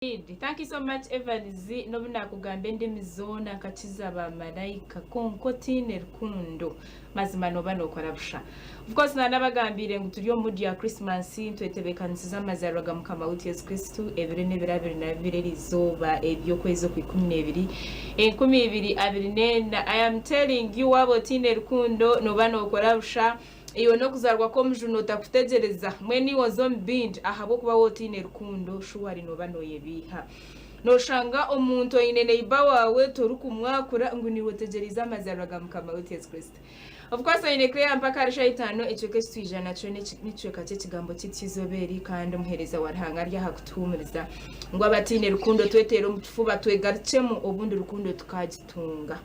Thank you so much Evans nobuna kugamba endimi zona kakiza ba malaika konkotine rukundo mazima noba nokorabusha. Of course nabagambire ngo turiyo mudi ya Christmas twetebekaniza amazarwaga mukama wuti Yesu Kristo ebire nebirabiri na bibiri rizoba ebyo kwezo ku 12 12 I am telling you abo tine rukundo noba nokorabusha iyo no kuzarwa ko mujunota kutegereza mweni wozo mbind ahabo kuba wotine rukundo shuwari no banoye biha no shanga omuntu oyine iba wawe torukumwakura ngo ni wotegereza amazarwaga mukama wuti Yesu Kristo. Of course oyine clear mpaka arisha itano icyoke stwijana cyo nicyoka cyo kigambo kitizoberi kandi umuhereza warhanga rya hakutumiriza ngo abatine rukundo twetero mutufuba twegarcemo obundi rukundo tukagitunga.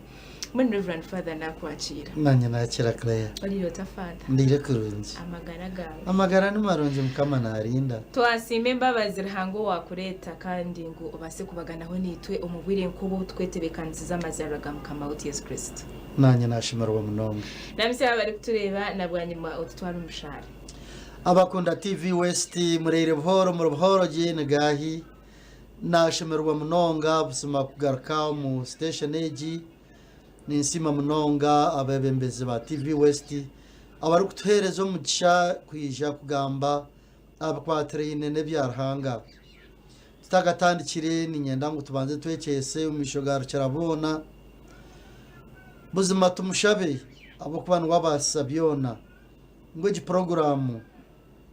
When Reverend Father nakwachira. Nanye nakira Claire. Oliyota Father. Ndire kurunzi. Amagara gawe. Amagara ni maronje mukama narinda. Twasime mbabazira hango wakureta kandi ngo ubase kubaganaho nitwe umubwire nkubo twetebekanziza amazaraga mukama wuti Yesu Kristo. Nanye nashimarwa munonga. Namise abari kutureba nabwanyuma utwara umushari. Abakunda TV West murere buhoro mu buhoro gene gahi nashimarwa munonga busuma kugaruka mu station age ni nsima munonga abebembezi ba TV West abari kutuhereza umugisha kwija kugamba abakwatrine ne byarhanga tutagatandikire ni nyenda ngo tubanze twekese umishogaru cyarabona buzima tumushabe abo kubantu wabasabyona ngo gi program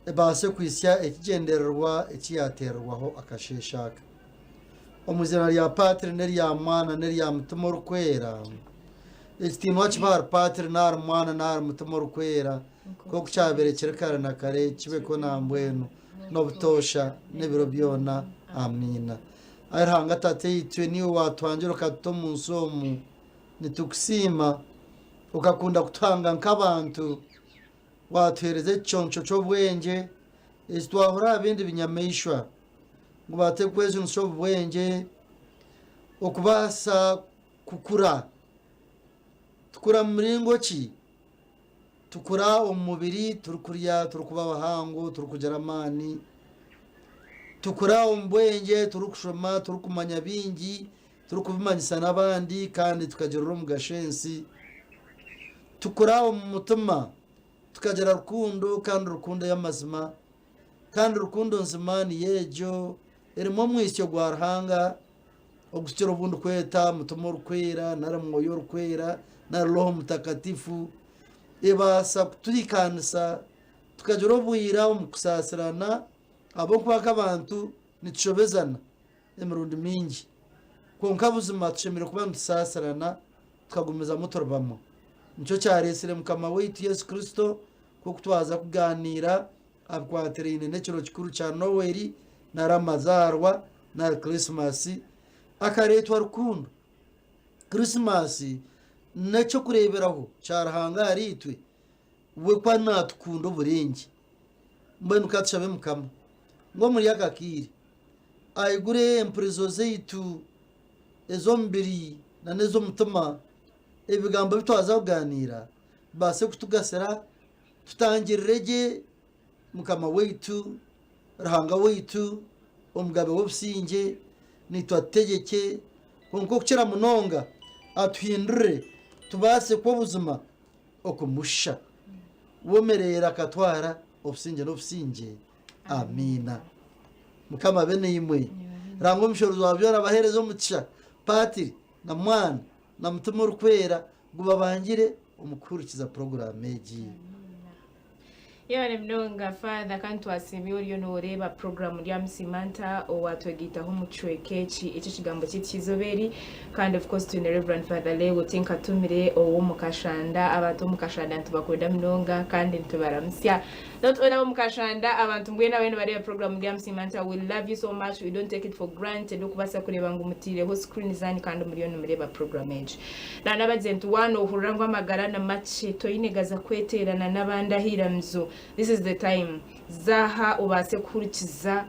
ebase kwisya ekigendererwa ekiyaterwaho akasheshaka omuzina ya patre ne ya mwana ne ya mutumor kwera Estimwa chibar patri nar mwana nar mutumor kwera ko kuchabere kirekara na kare kibe ko nambweno no butosha nebiro byona amina ayirhanga tate itwe ni watwanjiro kato munsomu nitukusima ukakunda kutanga nkabantu watwereze choncho cyo bwenge istwahura bindi binyamishwa ngo batekweze nso bwenge okubasa kukura tukura muringo ki tukura umubiri turukuriya turukuba bahango turukujaramani tukura umbwenge turukushoma turukumanya bingi turukubimanyisa nabandi kandi tukagira mu gashensi tukura umutuma tukagera rukundo kandi rukundo y'amazima kandi rukundo nzimani yejo erimo mwisyo gwarhanga ogusitiro bundu kweta mutumor kwera naramwoyo rukwera na Roho Mtakatifu ebasa turikanisa tukajoro bwira umukusasirana abo kwaka abantu nitshobezana emirundi mingi konka buzima tushemire kuba ntusasirana tukagumeza mutorbamo nicyo cyaresire mukama wetu Yesu Kristo ko kutwaza kuganira abkwaterine nekiro kikuru cha Noel na Ramazarwa na Christmas akaretwa rukundo Christmas nacyo kureberaho cyarahanga aritwe we kwa natukundo burenge mbene ukatshabe mukama ngo muri yakakiri ayigure emprezo zeitu ezo mbiri na nezo mutuma ebigambo bitwaza kuganira base kutugasera tutangirreje mukama wetu rahanga wetu omugabe wobsinge nitwategeke konko kucira munonga atuhindure tubase ko buzima okumusha womerera katwara obsinge n'obsinge amina mukama bene imwe rango mshoro wabyora baherezo mutisha patiri na mwana na mutumo rukwera gubabangire umukurikiza program eji Yone mnonga Father kantu asimi uriyo no reba program ya msimanta owatwegita humuchwekechi ichi kigambo kitizoberi kind of course to Reverend Father Leo tinka tumire owo mukashanda abantu mukashanda ntubakoda mnonga kandi ntubaramsya not ona mukashanda abantu mbwena bene bari program ya msimanta we love you so much we don't take it for granted ukubasa kureba ngo mutire ho screen zani kandi muri yo mureba program age na nabazentu wano uhurangwa magara na mache toyinegaza kweterana nabandahira mzo. This is the time zaha ubase kurikiza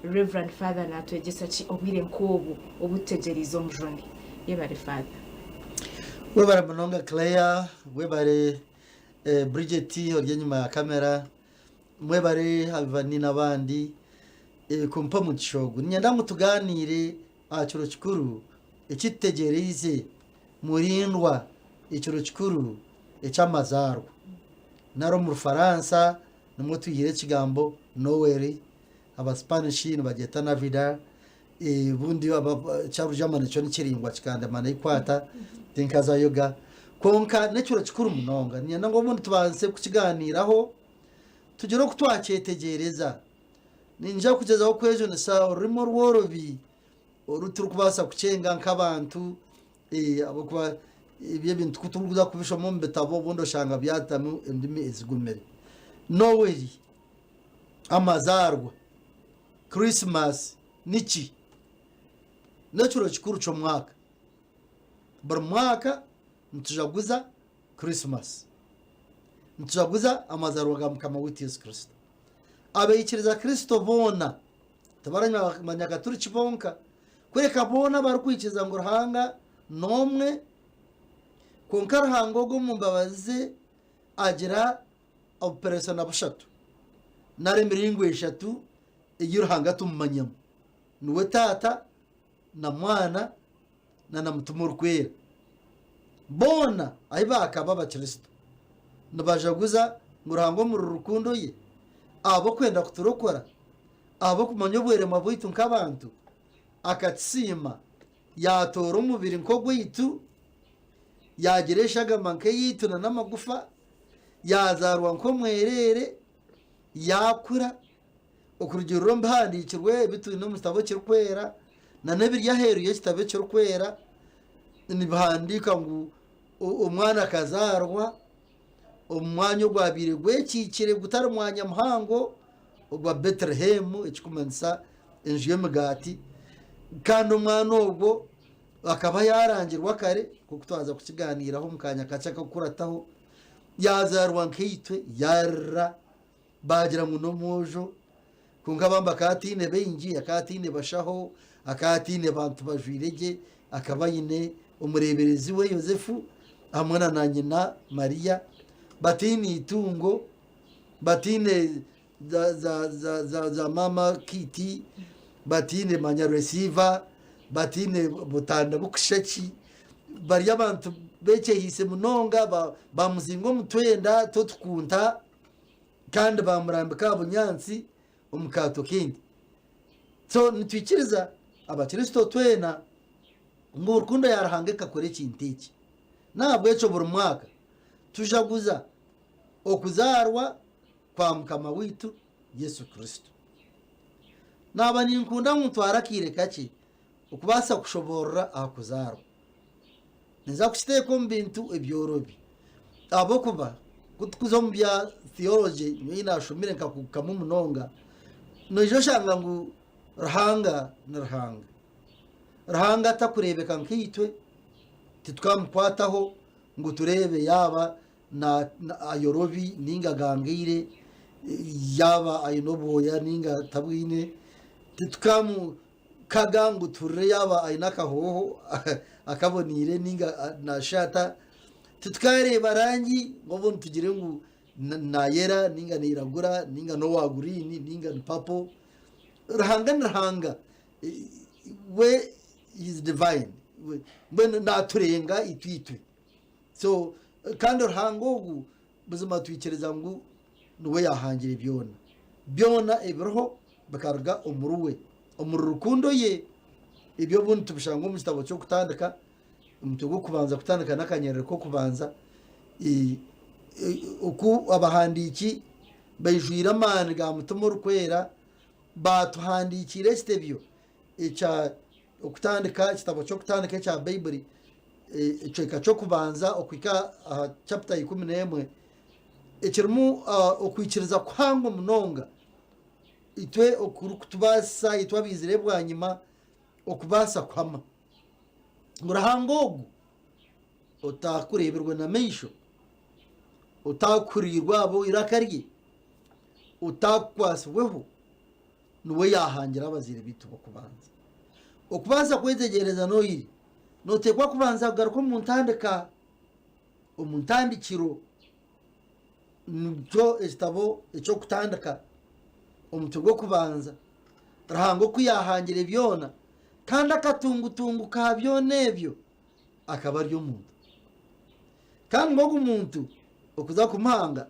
Reverend Father natwegesa chi obire nkobu obutegerizo mjoni yebare Father webare munonga Claire webare Bridget ori nyuma ya kamera mwebare havani nabandi kumpa mu kishogo nyenda ngo tuganire akiro kikuru ekitegereze murindwa ikiro kikuru ecy'amazarwa naro mu Faransa nimwe tuyire kigambo Noel aba Spanish bageta Navidad bundi cyarujamana cyo nikiringwa kikandamana ikwata tinkaza yoga konka nekiro kikuru munonga nyenda ngo bundi tubanze kukiganiraho tugero kutwaketegereza ninja kugezaho kwejo nisa urimo rworobi uruturu kubasa kucenga nk'abantu abo kuba ibyo bintu kuturuza kubisha mu mbetabo bundo shanga byatamu indimi ezigumere Noel amazarwa Christmas niki nekiro kikuru cyo mwaka buri mwaka ntujaguza Christmas ntujaguza amazarwa ga mukama w'Yesu Yesu Kristo abeyikiriza Kristo bona tabaranya manyagaturi kibonka kwereka bona barukwikiza ngo ruhanga nomwe konkara hango go mumbabaze agira operation abushatu nare miringo eshatu igiruhanga tumanyamo nuwe tata na mwana na namutumur kwera bona ayibaka baba Kristo nabajaguza ngurango mu rukundo ye abo kwenda kuturokora abo kumanyobwere mabuitu nk'abantu akatsima yatora umubiri nkogwe yitu yagireshaga manke yitu na namagufa yazarwa nko mwerere yakura okurugiro mbandikirwe bitu no mustabo kirkwera na nebirya heruye kitabe kirkwera nibandika ngo umwana kazarwa umwanya gwabire gwekikire gutara umwanya muhango ogwa Bethlehem ekikumanisa enju y'emigati kandi umwana ubwo akaba yarangirwa kare kuko twaza kukiganiraho mukanya kaca kakurataho yazarwa nkitwe yarra bagira ngo no mojo kunga bamba katine bengi akatine bashaho akatine bantu bajwirege akabayine umureberezi we Yosefu amwana na nyina Maria batini itungo batine za mama Kiti batine manyaresiva batine butanda bukushaki bari abantu beke hise munonga bamuzingo mutwenda totukunta kandi bamurambika bunyansi umukato kindi so nitwikiriza abakristo twena ngo urukundo yarahangeka kore kintiki nabwo eco buri mwaka tujaguza okuzarwa kwa mukama witu Yesu Kristo naba ninkunda mutwara kire kake ukubasa kushobora akuzarwa nza kushiteko mbintu ebyorobi abo kuba kutukuzo mbya theology nyina shumire nkakukamu munonga nojo shanga ngo rahanga na rahanga takurebeka nkitwe titwamkwataho ngo turebe yaba na ayorobi ninga gangire yaba ayinoboya ninga tabwine titkamu kagangu turre yaba ainaka hoho akabonire ninga na shata titkare barangi ngo tugire ngo na yera ninga niragura ninga no wagurini ninga papo rahanga we is divine when na turenga itwitwe so kandi ruhangogu buzima twikereza ngo nuwe yahangira byona ebiroho bakaruga umuruwe umurukundo ye ibyo buntu tubishango mu gitabo cyo kutandika umutego kubanza kutandika nakanyerere ko kubanza uku abahandiki bayijwira mani ga mutumo rukwera batuhandikire stebyo echa okutandika kitabo cyo kutandika cya Bible icyo cyo kubanza okwika chapter 11 ekirmu okwikiriza kwango munonga itwe okutubasa itwabizire bwanyima okubasa kwama ngurahangogu otakureberwa na meisho utakurirwa abo irakarye utakwasweho nuwe yahangira abazire bitu kubanza okubanza kwetegereza noyiri notekwa kubanza garuko muntandika umuntandikiro njo estabo echo kutandika omutego kubanza rahango kuyahangire byona kandi akatungutungu ka byonebyo akaba ari umuntu kandi ngo umuntu okuza kumanga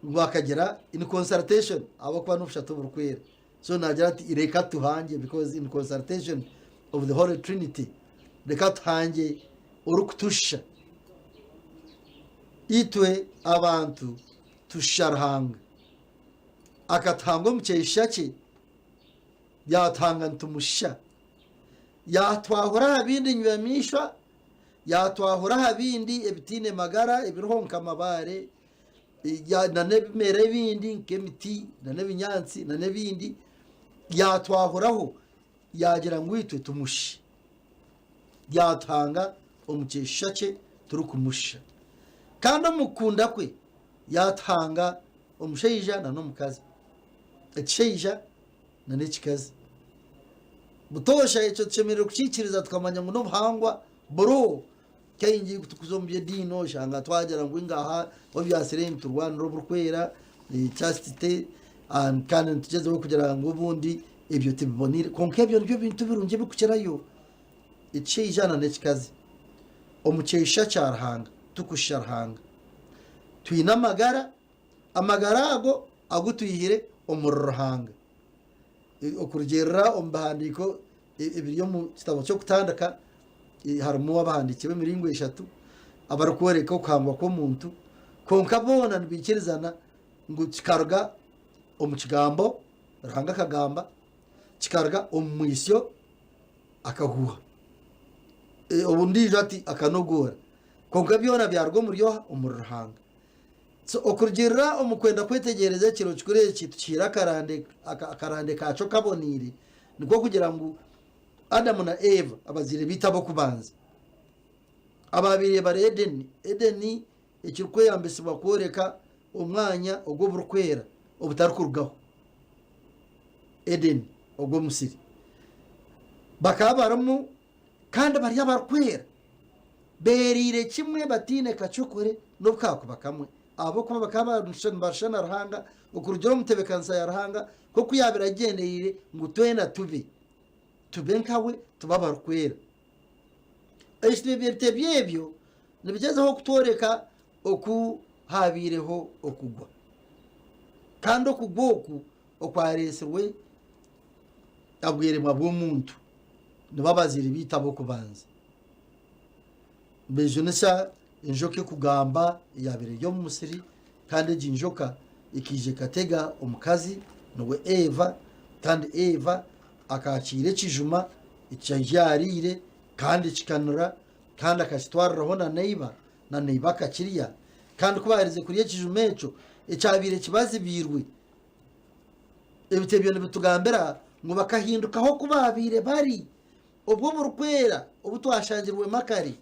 ngo akagera in consultation abo kwa n'ubushatu burukwera so nagira ati ireka tuhange because in consultation of the Holy Trinity reka tuhange urukutusha itwe abantu tusharhanga akatanga mucyesha cye yatanga ntumusha yatwahura habindi nyamishwa yatwahura habindi ebitine magara ebironka amabare ya nanemere bindi nkemiti nanebinyansi nanebindi yatwahuraho yagira ngo itwe tumushi yatanga umucyesha cye turi kumusha kandi mukunda kwe yatanga umushayija na nomukazi ekishayija na nekikazi butosha icyo cyemerera kucikiriza tukamanya ngo n'ubuhangwa bro kayingi kuzombye dino shanga twagera ngo ingaha obyasire turwana rukwera chastite and canon tugezeho kugira ngo ubundi ibyo tibonire konkebyo nibyo bintu birunje bikukirayo ekishayija na nekikazi omucyesha cyarhanga tukusharhanga twina amagarago agutuyihire omurhanga okurugerera ombahandiko ibiriyo mu kitabo cyo kutandaka harimo abahandikiwe miringo 3 abarukwereka okangwa ko muntu konka bona nbikirizana ngo kikarga omukigambo rahanga kagamba kikarga omwisyo akaguha obundi ati akanogora konka byona byarwo muryo omurhanga so okurugerera omukwenda kwetegereza kiro kikure kitukira akarande kaco kabonire niko kugira ngo Adamu na Eva abazire bitabo kubanza ababiri bare Edeni ekirukwe yambese bakoreka umwanya ogwo burukwera obutarukurugaho Edeni ogwo musiri bakabaramu kandi bari abarkwera berire kimwe batine kacukure n'ubwako bakamwe abo kuba bakaba bashana rahanga ukurugero mutebekansa ya rahanga ko kuyabira agendeye ngo twena tube nkawe tubabarukwera ishibye byebyo nibigezeho kutoreka okuhabireho okugwa kandi okugwoku okwaresirwe abwiremwa bw'omuntu nibabazire bitabo kubanza bejonesa injoke kugamba yabire yo mu musiri kandi jinjoka ikije katega omukazi nowe Eva kandi Eva akakire kijuma icyarire kandi kikanura kandi akashitwaraho na neiba kakiriya kandi kubahirize kuriye kijumecho icyabire kibazibirwe ebitebyo bitugambera ngo bakahindukaho kubabire bari ubwo burukwera ubutwashangirwe makari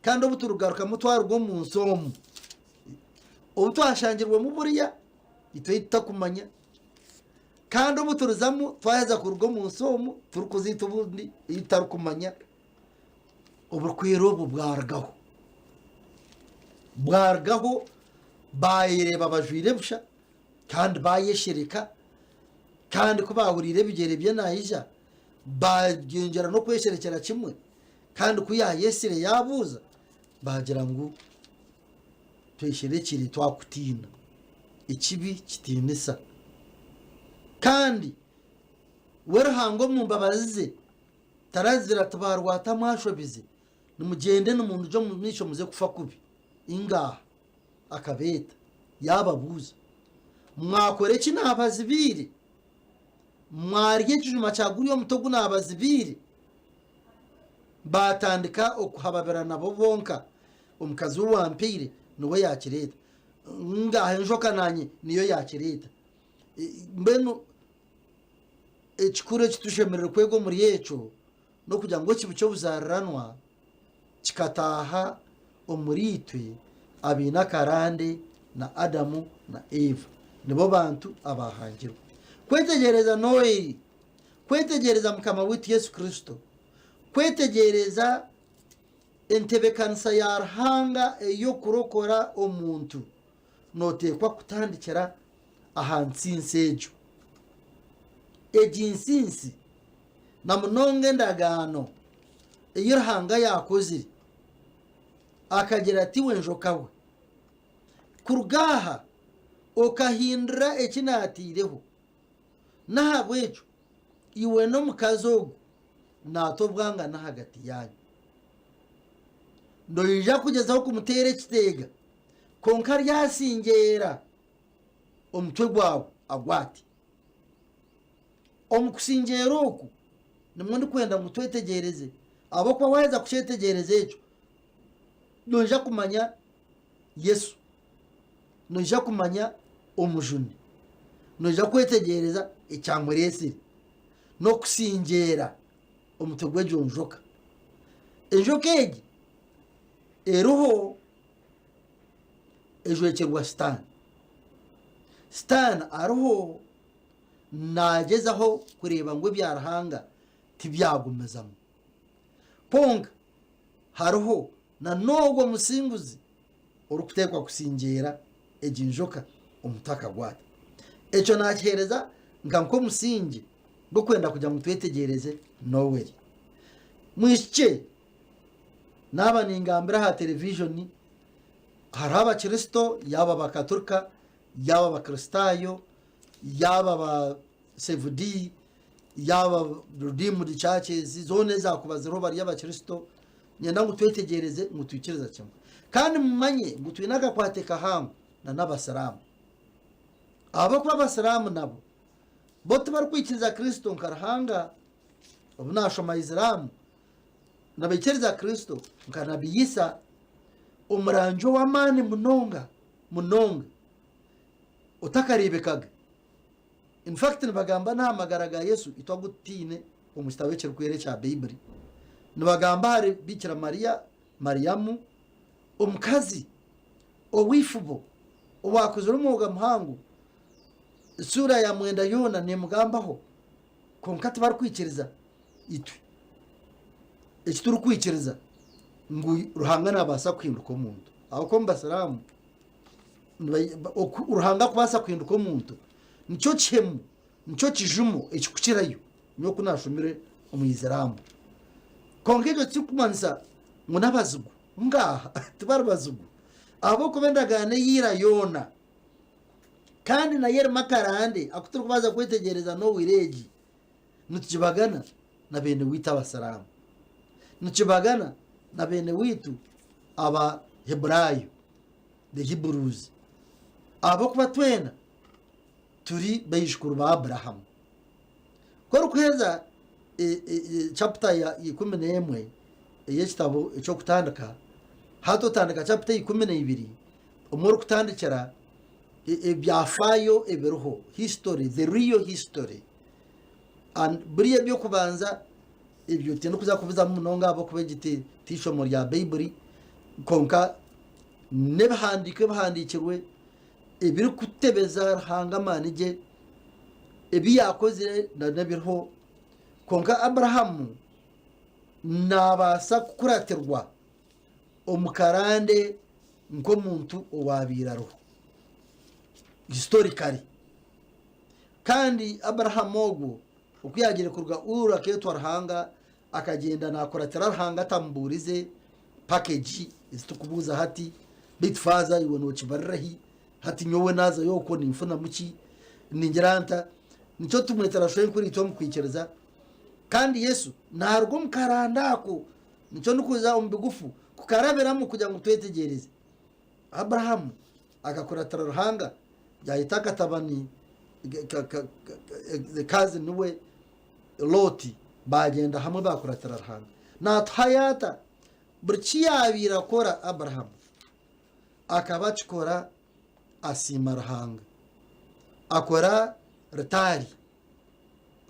kandi obuturugaruka mutwaro gwo mu nsomo obutwashangirwe mu buriya itoyita kumanya kandi obuturuzamu twayaza ku rugo mu nsomo turukuzita ubundi itarukumanya oburukwero obu bwargaho bayireba bajwire busha kandi bayeshereka kandi kubahurire bigere bye nayija bagengera no kwesherekera kimwe kandi kuyayesire yabuza bagira ngo twesherekire twakutina ikibi kitinisa kandi werahango mu mbabazize tarazira tabarwa tamashobize nimugende n'umuntu jo mu misho muze kufa kubi ingaha akabeta yababuza mwakore kinabazibiri mwariye kijuma cyaguriyo mutogu nabazibiri batandika okuhababera nabo bonka omukazi w'uwampire niwe yakireta ngaha njoka nanye niyo yakireta mbeno ekikure kitushemerera kwego muri yeco no kugira ngo kibucyo buzaranwa kikataha omuritwe abina karande na Adamu na Eva nibo bantu abahangirwa kwetegereza Noeli kwetegereza mukama witu Yesu Kristo kwetegereza entebekanisa yarhanga eyo kurokora omuntu notekwa kutandikira ahansi nsejo ejinsinsi na munonga endagano iyo Ruhanga yakoze akagira ati wenjoka we kurugaha okahindura ekinatireho nahabwejo iwe no mukazogo natobwangana hagati yanyu ndoyija kugezaho kumutere ekitega konka ryasingera omutwe gwawe agwati omukusingera oku nimwe ndikwenda mutwetegereze abo kwa waheza kushetegereza ekyo noija kumanya Yesu noija kumanya omujuni noija kwetegereza ekyamuresire no kusingera omutwe gw'egyo njoka enjoka egi eroho ejwekerwa Sitani aroho nagezaho kureba ngo ebya Ruhanga tibyagumizamo ponga haroho na nogwo musinguzi orukutekwa kusingera egi njoka omutaka gwate ekyo nakihereza nko musingi gwo kwenda kujya mutwetegereze noweri mwishike naba ningambira ha television hari abakristo yaba bakatolika yaba bakristayo yaba ba sevudi yaba redeemed churches zone zakubaziho bari y'abakristo nyenda ngutwetegereze mutwikiriza cyangwa kandi mumanye ngutwinaga kwateka hangu na n'abasalamu abo kwa basalamu nabo bote bari kwikiriza Kristo nkarahanga obunashoma Islamu nabikiriza Kristo nkanabiyisa umuranjo w'amani munonga utakaribekaga in fact nibagamba ntamagaraga Yesu itwagutine omustabe cy'rukwere cya Bible nibagamba hari Bikira Mariamu omukazi owifubo owakuzura umuga muhangu sura ya mwenda yona nemugambaho konkati bari kwikiriza itwe ekituru kwikiriza ngo Ruhanga nabasa kwinduka omuntu aho ko mbasalamu Ruhanga kubasa kwinduka omuntu nicyo cyemu nicyo kijumo ekikukirayo nyo kunashumire omuyizeramu kongejo tsikumanza ngo nabazugu ngaha tibarabazugu abo kubendagane yira yona kandi na yeri makarande akuturu kubaza kwetegereza no wireji nutujibagana na bene wita abasalamu nutujibagana na bene witu aba Hebrayo the Hebrews abo kubatwena turi bayishukuru ba Abraham kora kuheza chapter ya 11 yekitabo cyo kutandika hato tandika chapter 12 umuru kutandikira ebyafayo eberuho history the real history and buriye byo kubanza ibyo tendo kuza kuvuza munonga abo kubegite tisho muri ya Bible konka nebahandikirwe ebiri kutebeza Ruhanga manije ebi yakoze na nabirho konka Abrahamu nabasa kukuraterwa omukarande nko muntu owabiraro historically kandi Abrahamu ogwo ukuyagire kurwa ura ketwa Ruhanga akagenda nakoratera Ruhanga tamburize package izitukubuza hati bitfaza iwono kibarrahi hati nyowe naza yoko nimfuna muki ningeranta nicyo tumwetera shoye kuri ito mukwikereza kandi Yesu narwo mukarandako nicyo nukuza umbigufu kukaraberamu kujya ngo twetegereze Abrahamu agakoratera Ruhanga yahitaka tabani cousin we Loti bagenda hamwe bakoratera Ruhanga nathayata burchiyabira kora Abrahamu akabachikora asima Ruhanga akora retari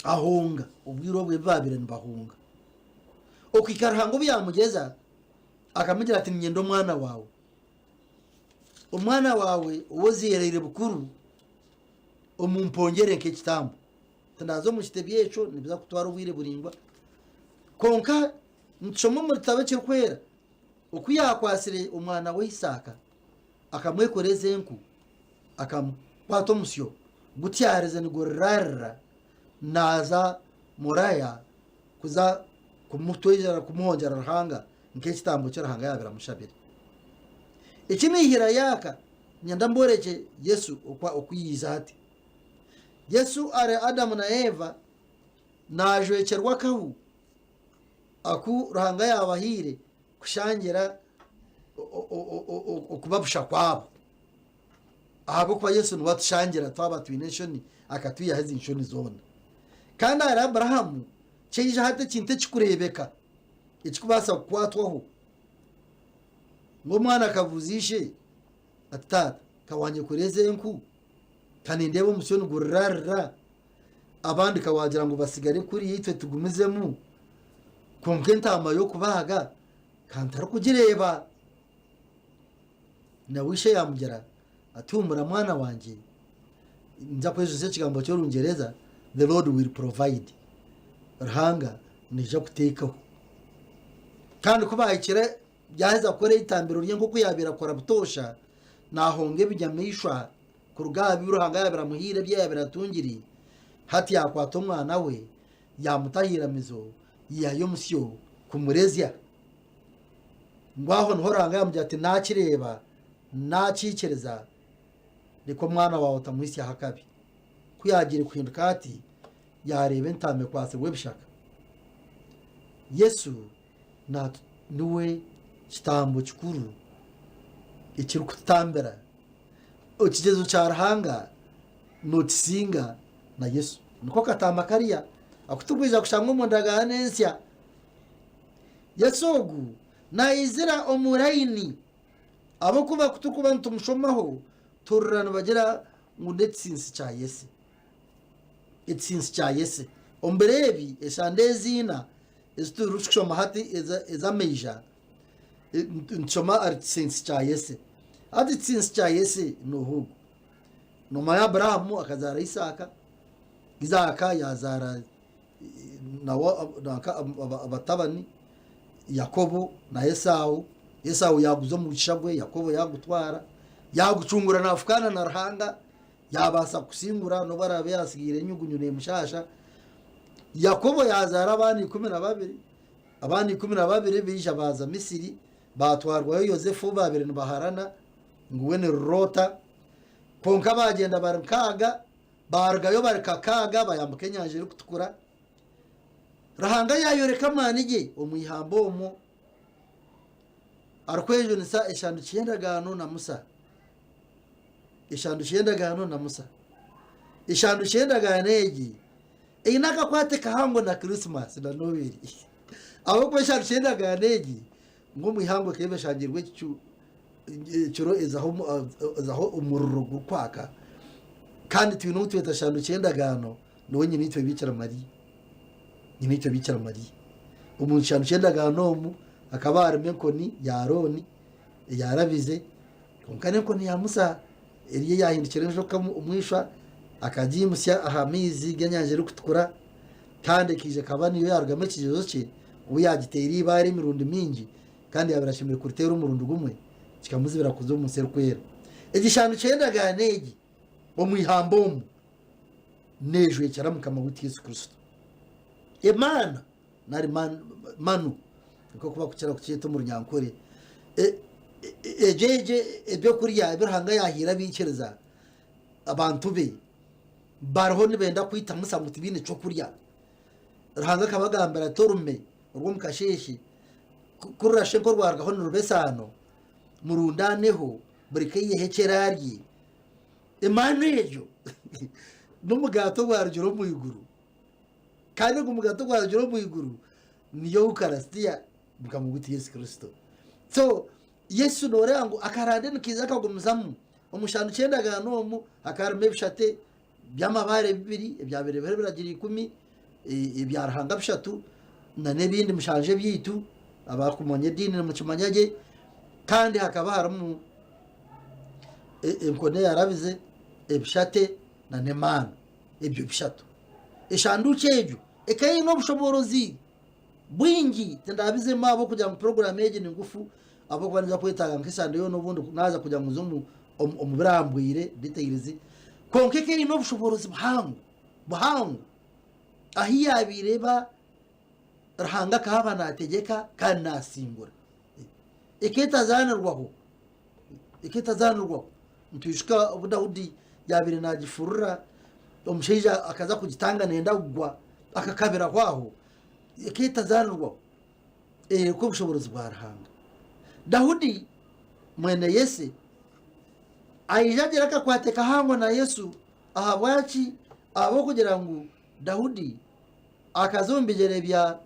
ahunga ubwiro bwe babire nbahunga okwikarahanga byamugeza akamugira ati nyendo umwana wawe woziyerere bukuru omumpongere nke kitambo tandazo mushite byecho nibiza kutwara ubwire buringwa konka nchomo muri tabe cy'kwera ukuyakwasire umwana we Isaka akamwekoreze enku akampato musyo gutyareze ngorarra naza muraya kuza kumutwejera kumuhongera Ruhanga nke kitambo cyo Ruhanga yabira mushabire ikimihira yaka nyanda mboreke Yesu okwiyiza ati Yesu are Adamu na Eva najwekerwa kahu aku Ruhanga yabahire kushangira okubabusha kwabo ahabo kwa Yesu nubatushangira twaba twineshoni akatuya hazi inshoni zone kandi ari Abrahamu cheje hate kinte kikurebeka ikikubasa kwatwaho ngo mwana kavuzishe atata kawanye kureze enku kandi ndebo umusoni gurarra abandi kawagira ngo basigare kuri yitwe tugumizemu konkenta amayo kubaga kantara kugireba na wishe yamugera atumura mwana wanje nza kwezo kigambo cyo rungereza the Lord will provide Ruhanga nije kutekaho kandi kubahikire byaheza kore itambiro rye ngo kuyabira kora butosha nahonge bijyamishwa ku rugabi Ruhanga yabira muhire bye yabira tungiri hati yakwato mwana we yamutahira mizo yayo musyo kumurezya ngwaho Ruhanga yamujya ati nakireba nacikereza niko mwana wawe utamwisi hakabi kuyagire kuhinduka ati yarebe ntame kwase webishaka Yesu na niwe kitambo kikuru ikiri kutambera okigezo cya Ruhanga notisinga na Yesu niko katamba kariya akutubwiza kushanga mu ndaganensya Yesugu na izira omurayini abo kuba kutukuba ntumushomaho turana bagira ngo ndetsinsi cya Yesu itsinsi cya Yesu omberebi eshandezina esturushoma hati eza meja nchoma artsinsi cya Yesu ati tsinsi cya Yesu no maya Abrahamu akazara Isaka Isaka yazara nawo abatabani Yakobo na Esau yaguzo mu gishabwe Yakobo yagutwara yagucungura nafukana na Ruhanga yabasa kusingura no barabe yasigire nyugunyune mushasha Yakobo yazara abandi 12 abandi 12 bisha baza Misiri batwarwa Yosefu babiri baharana nguwe ne Rota konka bagenda barkaga bargayo barkakaga bayambuke nyanje iri kutukura Ruhanga yayoreka manige omuyihambo omo arkwejo nisa eshandu cyendagano na Musa eshandu cyendagane inaka kwate kahango na Christmas na Noel abo ko eshandu cyendagane ngo muyihango kebe shangirwe cyuro ezaho umururo kwaka kandi tubino tweta shandu cyendagano no nyine nitwe bikira Mariya umuntu shandu cyendagano mu akaba arime koni ya Aroni yarabize konkane koni ya Musa eriye yahindukira ejo umwisha akajimusya ahamizi ganyanje rukutukura kandi kije kabani yo yarugame kijezo cye uyagitera ibari mirundi mingi kandi yabirashimire kurutera umurundu gumwe kikamuzibira kuzo umusero kwera igishanu cyendagane omwihambomu nejwe cyaramukama wuti Yesu Kristo Imana nari manu nko kuba kucyera kucyeta mu runyankore ejeje ebyo kuriya Ruhanga yahira bikereza abantu be barho nibenda kwita Musa mutibine cyo kurya Ruhanga kabagambara torume urwo mukasheshi kurashe ko rwargaho n'urubesano murundaneho burike yehekeraryi Emmanuel n'umugato gwarjuro mu iguru kandi umugato gwarjuro mu iguru niyo ukarastia bukamuguti Yesu Kristo so Yesu norango akarande nikiza kagumuzamu omushanu cyendagano mu akarme bishate byamabare bibiri ebyabere biragira 10 ebya Ruhanga bishatu na nebindi mushanje byitu abakumonye dini mu kimanyage kandi hakaba haramu enkone yarabize ebishate na nemana ebyo bishatu eshandu cyejo ekaye no bushoborozi bwingi tendabize mabo kujya mu program yeje ningufu abo kwanza kwetaga nkisande yo nobundi naza kujya muzumu omubirambwire details konkeke no bushoborozi buhangu ahi yabireba Ruhanga kahaba nategeka kandi nasimbura ikitazanirwaho ntishika Dawudi yabire nagifurura omushaija akaza kugitanga nenda kugwa akakabira kwaho ikitazanirwaho ko bushobozi bwa Ruhanga. Dawudi mwene Yese ayijagira akakwateka hango na Yesu ahabwachi abo kugira ngo Dawudi akazombigere bya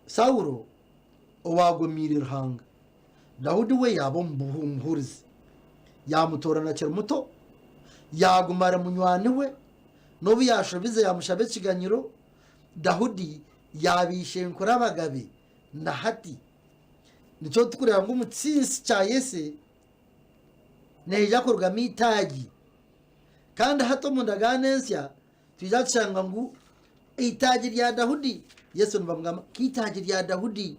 Saulo owagumira Ruhanga. Dawudi we yabo mbuhurizi yamutorana kera muto yagumara munywani we nobu yashobize yamushabe kiganyiro. Dawudi yabishe nkora abagabe na hati nicyo tukureba ngo umutsinsi cya Yese neja kurugama itagi kandi hato mundaganensya tujacanga ngo itagi rya Dawudi Yesu nbamgama kitagi rya Dawudi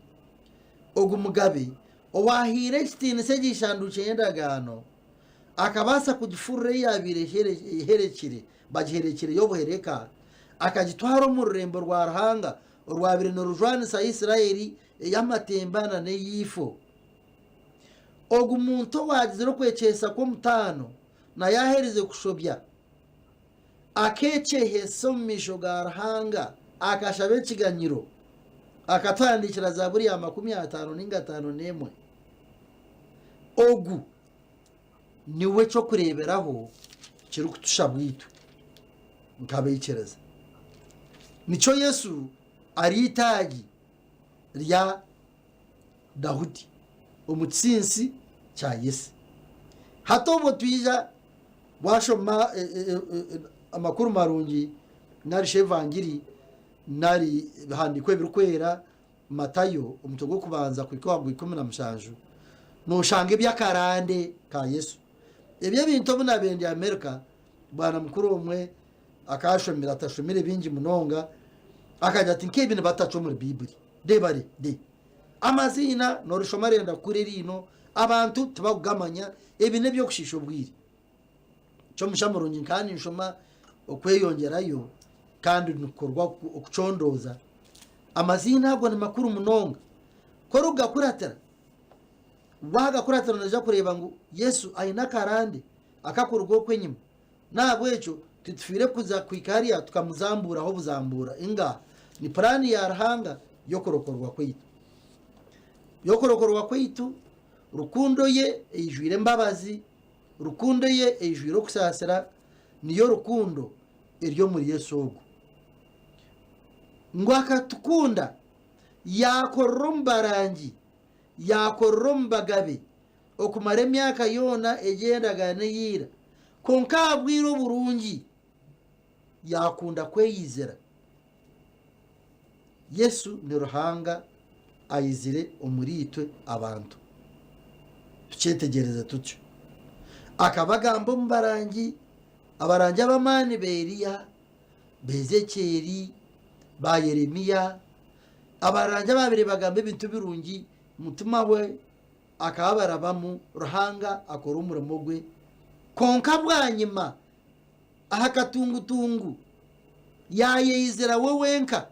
ogumugabe owahire kitine segishanduche yendagano akabasa kugifurire yabire herekire bagiherekire yobuhereka akagitwara mu rurembo rwa Ruhanga urwabire no rujwanisa Isirayeli yamatembana ne yifo ogumuntu wagizero kwecesa ko mutano na yahereze kushobya akeche somisho ga Ruhanga akashabe kiganyiro akatandikira Zaburi ya 55:5 ogu niwe cyo kureberaho kiri kutushabwitu nkabeyikereza nico Yesu ari itagi rya Dawudi umutsinsi cya Yese. Hato bo twija washoma amakuru marungi nari shevangiri nari handikwe birukwera Matayo umutogo kubanza kwikwangu 17 no shange byakarande ka Yesu. Ebye bintu bunabende Amerika bana mukuru umwe akashomira atashomire bingi munonga akajya ati nkebine batacho muri Biblia debare de amazina no rushomarenda kuri rino abantu tubagamanya ebine byo kushisho bwiri cyo mushamurunyi kandi nshoma okweyongerayo kandi nukorwa okucondoza amazina agwa ni makuru munonga koruga kuratera waga kuratera naja kureba ngo Yesu ayina karande akakurugo kwenyima nabwecho tutufire kuza kwikariya tukamuzambura aho buzambura inga ni plani ya Ruhanga yokorokorwa kwitu rukundo ye ejwire mbabazi rukundo ye ejwire kusasira niyo rukundo iryo muri Yesu ogo ngwaka tukunda yakorombarangi yakorombagabe okumara emyaka yona egendagane yira konka abwiro burungi yakunda kweyizera Yesu ni Ruhanga ayizire umuritwe abantu tucetegereza tucyo akabagambo mbarangi abarangi abamani Beriya Bezekeri ba Yeremiya abarangi babiri bagambe bintu birungi mutima we akabarabamu Ruhanga akora umurimo gwe konka bwanyima ahakatungutungu yayezera wewenka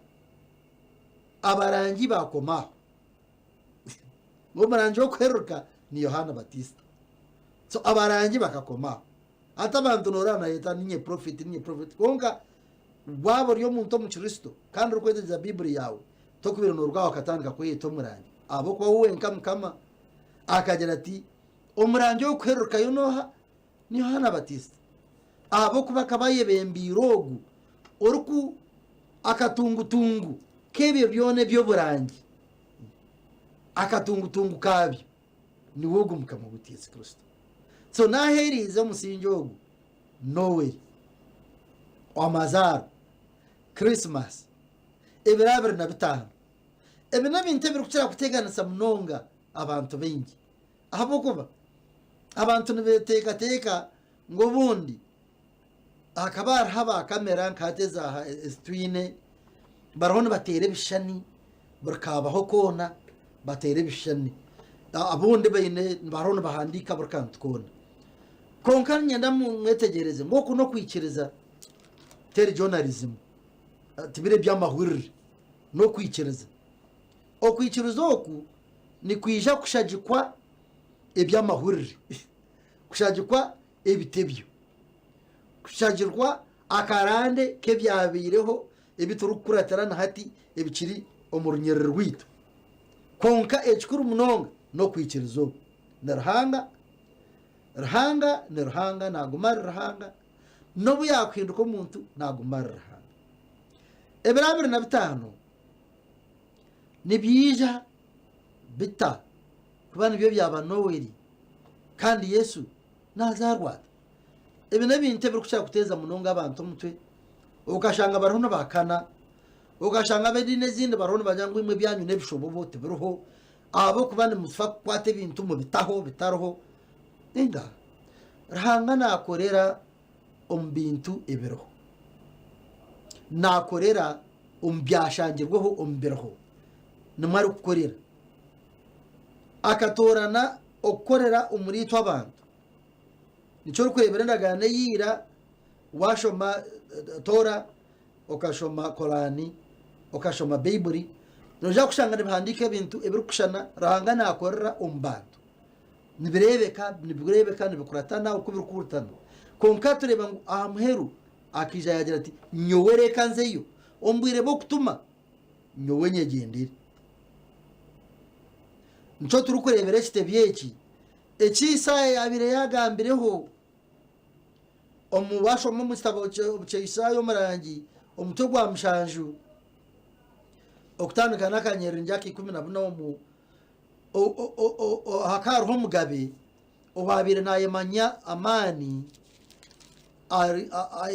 abarangi bakomaho ngo murangi wo kweruka ni Yohana Batista so abarangi bakakomaho ata abantu norana yeta ninye prophet konka wabo ryo muntu mu Kristo kandi urukweza Biblia yawe to kubira no rwaho katandika ko yeto murangi abo ko wenka mukama akagera ati umurangi wo kweruka yonoha ni Yohana Batista abo kubaka bayebembirogu oruku akatungutungu kebyo byone byo burangi akatungutungu kabyo ni wogu mukama gutiyese Kristo so naherize musinjogu Noel Amazar Christmas ebirabere na bitano ebina binte birukira kuteganisa munonga abantu bengi abo kuba abantu nibeteka ngo bundi akabar haba kamera nkateza estwine barahone batere bishani barkabaho kona batere bishani abundi bayine barahone bahandika barkantu kona konkanya ndamu mwetegereze ngo kuno kwikiriza teri journalism tibire by'amahurire no kwikiriza okwikiriza oku ni kwija kushagikwa eby'amahurire kushagikwa ebitebyo kushagirwa akarande kebyabireho ebiturukuratana hati ebikiri omurunyerero rwitu konka ekikuru munonga no kwikiriza oku Ruhanga nagumara Ruhanga nobu yakhinduka omuntu nagumara Ruhanga. Ebirabiri na bitano nibyija bita kuba nibyo byaba Noweli kandi Yesu nazarwata. Ebi n'ebintu ebirikushaka kuteza munonga abantu omutwe ukashanga bariho nibakana ukashanga abedini ezindi bariho nibagira imwe byanyu n'ebishobobo tibiriho abo kuba nimufa kukwata ebintu mu bitaho bitariho inga Ruhanga nakorera omu bintu ebiriho nakorera omu byashangirweho omu biriho nimwari kukorera akatorana okukorera omuriitwa abantu nicho rukwebera ndagane yira washoma Tora okashoma Korani okashoma Bible noja kushanga nibihandika ebintu ebirikushana Ruhanga nakorera omu bantu nibirebeka nibikuratana uko birikuratana konka tureba ngo aha muheru akija yagira ati nyowe kanzeyo ombwire bo kutuma nyowe nyegendere nico turukurebera ekitebyeki Isaya yabire yagambireho omubasho mu mustabo Isaya omurangi omutwe gwa mushanju okutandika nakanyeri njaki 14 hakaruho mugabe obabire nayemanya amani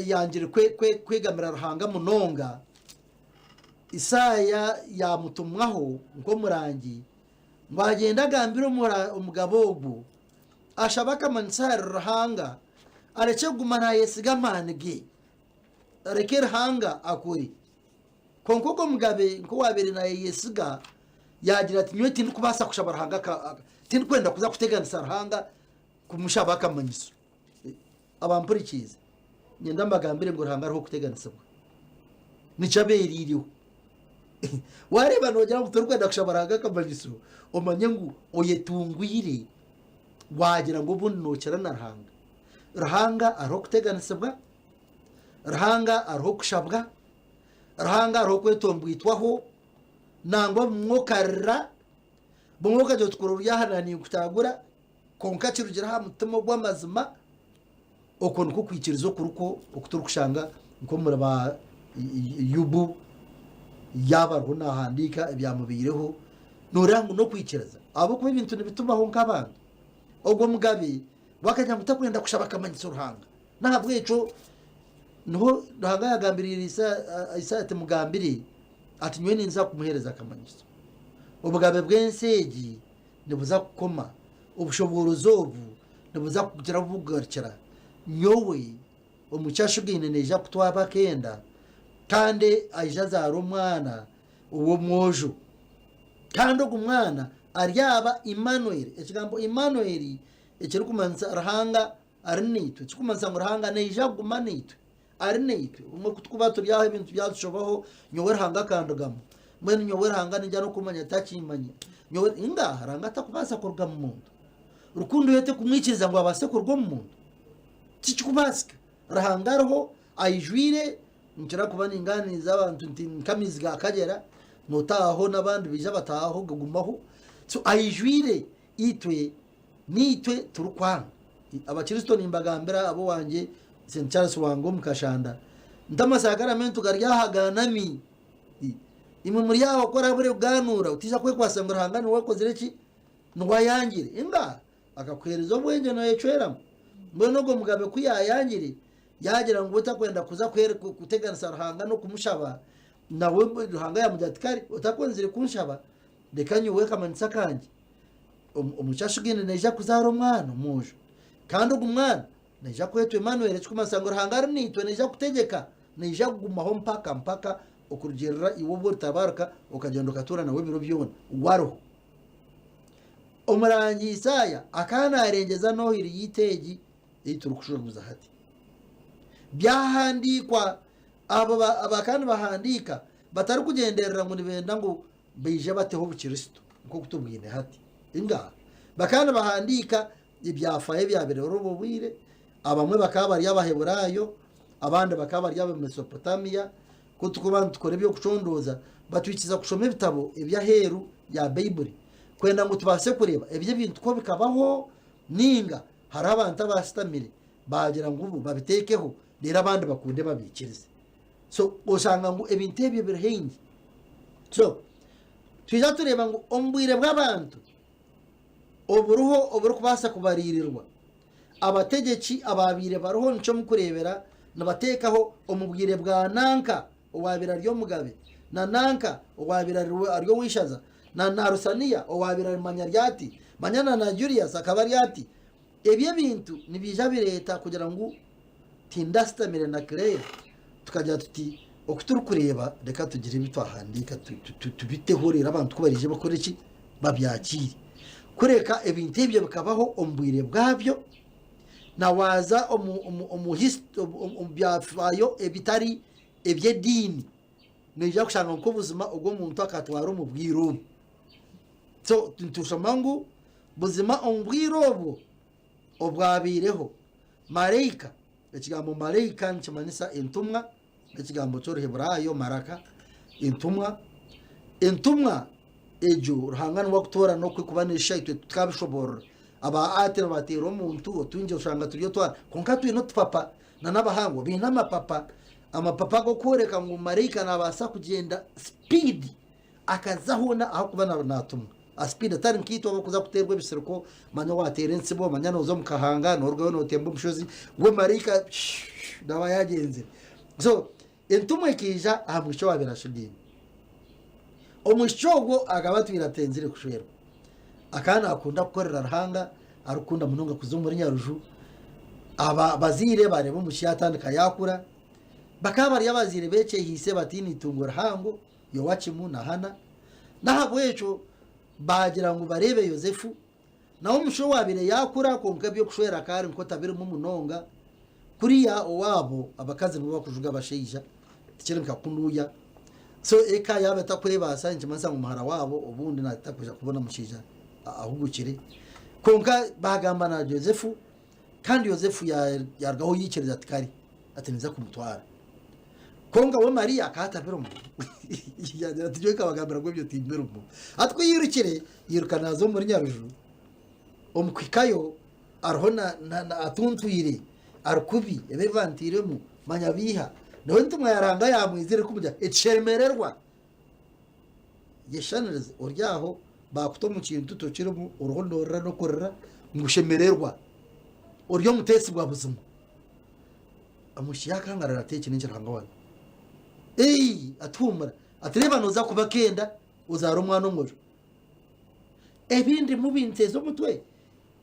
yangire kwegamira Ruhanga munonga Isaya yamutumwaho ngo murangi mbagenda gambira umugabo ogwo ashabaka mansar Ruhanga areke gumana yesiga manige areke Ruhanga akuri konko mugabe nko wabere na yesiga yagira ati nywe tindi kubasa kushaba Ruhanga tindi kwenda kuza kuteganisa Ruhanga kumushabaka manyiso abampurikize nyenda mbagambire ngo Ruhanga ariho kuteganisa nicabeririho wareba nogira ngo turkwenda kushaba Ruhanga kamanyiso omanye ngo oyetungwire wagira ngo bundi nokera na Ruhanga ariho kuteganisibwa Ruhanga ariho kushabwa Ruhanga ariho kwetombwitwaho nangwa mwokarira bumwoka cyo tukuru yahananiye kutagura konka kirugira ha mutima gw'amazima okono ko kwikirizo kuruko okuturukushanga nko muraba yubu yabarho nahandika ebyamubireho norangu no kwikiriza abo kuba ibintu nibitumaho nk'abantu ogwo mugabe wakajya mutakwenda kushaba kamanyitso Ruhanga ntabwo eco no Ruhanga yagambirira Isaya ati mugambire ati nywe ninza kumuhereza kamanyitso obugabe bw'ensegi nibuza kukoma obushoborozo obu nibuza kugira bugarukira nyowe omucyashugine neja kutwaba kenda kandi aija zaro mwana uwo mwojo kandi ogwo mwana aryaba Emmanuel ekigambo Emmanuel ekiri kumanza Ruhanga arinitwe kikumanza ngo Ruhanga neja gumanitwe arinitwe umwe kutukuba turyaho ibintu byashobaho nyowe Ruhanga kandugamo mwene nyowe Ruhanga njya no kumanya takimanya nyowe inga Ruhanga atakubasa kurga mu muntu rukundo yete kumwikiriza ngo abase kurwa mu muntu kikubasika Ruhanga roho ayijwire nkira kuba ninganiza abantu nkamiziga akagera notaho nabandi bija bataho gugumaho so ayijwire itwe nitwe turukwanga abakristo nimbagambira abo wanje St Charles wango mukashanda ndamasagaramento garyahaganami imwe muri yaho akora bure uganura utiza kwe kwasanga Ruhanga ni wakoze iki nwayangire inga akakwereza obwenge no yecwera mbona ngo mugabe kuyayangire yagira ngo utakwenda kuza kuteganisa Ruhanga no kumushaba nawe Ruhanga yamujatikari utakwenzire kunshaba dekanyu we kamanitsa kanje omucyashugine neja kuzaro mwana mujo kandi ogumwana neja kwetwe Emmanuel kikumasanga Ruhanga arinitwe neja kutegeka neja kugumaho mpaka okurugerera iwo bortabaraka okagenda katura nawe biro byona waro omurangi Isaya akana arengeza no hiri yiteji iturukushuguza hati byahandikwa abakandi bahandika batari kugenderera ngo nibenda ngo bije bateho bukristo nko kutubwine hati inga bakandi bahandika ibyafaye byabere urububwire abamwe bakaba bari abaheburayo abandi bakaba bari ab'Mesopotamia ko tukubana tukore byo kucondoza batwikiza kushoma ibitabo ibyaheru ya Bible kwenda ngo tubase kureba ibyo bintu ko bikabaho ninga hari abantu abasitamire bagira ngo ubu babitekeho rero abandi bakunde babikirize so usanga ngo ibintu ebyo birhengi so twiza tureba ngo ombwire bw'abantu oburu kubasa kubaririrwa abategeki ababire baruho nico mukurebera nabatekaho omubwire bwa nanka owabira ryo mugabe na nanka owabira ryo wishaza na narusaniya owabira manyaryati manyana na Julius akabaryati ebye bintu nibija bireta kugira ngo tindastamire na Claire tukajya tuti okuturu kureba reka tugire ibitwahandika tubitehorera abantu kubarije bakora iki babyakire kureka ebintu ebyo bikabaho ombwire bwabyo nawaza byafayo ebitari ebyedini nija kushanga ko buzima ubwo muntu akatwara umubwiro so ntushamangu buzima ombwiro obwabireho marayika ekigambo marayika nkimanisa entumwa ekigambo cy'Oruheburayo maraka entumwa ejo ruhangana wakutora no kwikubanisha itwe tukabishobora aba atera batero umuntu otunje ushanga turiyo twara konka twino tupapa na nabahango binama papa amapapa go koreka ngo marayika nabasa kugenda speed akazahona aho kubana natumwa a speed atari nkito bakuza kuterwa biseruko manyo waterense bo manyana uzo mukahanga norwo no tembo mushozi we marayika dawa yagenze so entumwe kija amusho wabirashudini omushogo agabatwira tenzire kushwera akana akunda gukorera rahanga arukunda munonga kuzumura nyaruju aba bazire bareba mushiyatandika yakura bakaba bari abazire bece hise batini tungura hango yo wachimu na hana nahabwecho bagira ngo barebe Yozefu naho musho wabire yakura konka byo kushwera kari nko tabiri mu munonga kuriya owabo abakazi bo bakujuga basheija tikire nkakunuya so eka yabeta kureba asanje mansa mu mahara wabo ubundi natakuja kubona mushija ahugukire konka bagamba na Yozefu kandi Yozefu yargaho yikereza atikari ateniza kumutwara konga we Maria akatabero mu yagira tujye kabagambira ngo byo timbero mu atwiyirukire yirukana zo muri nyaruju omukwikayo arhona atuntwire arkubi ebevantiremu manyabiha nawe ntumwa yaranga yamwizire kumujya echemererwa yeshanirize oryaho bakuto mu kintu tutokiremo uruhondorera no korera ngushemererwa oryo mutesi bwa buzima amushiyaka ngarara teke n'injiranga wana atumura atireba noza kuba kenda uzara umwana umwe ebindi mu bintezo mutwe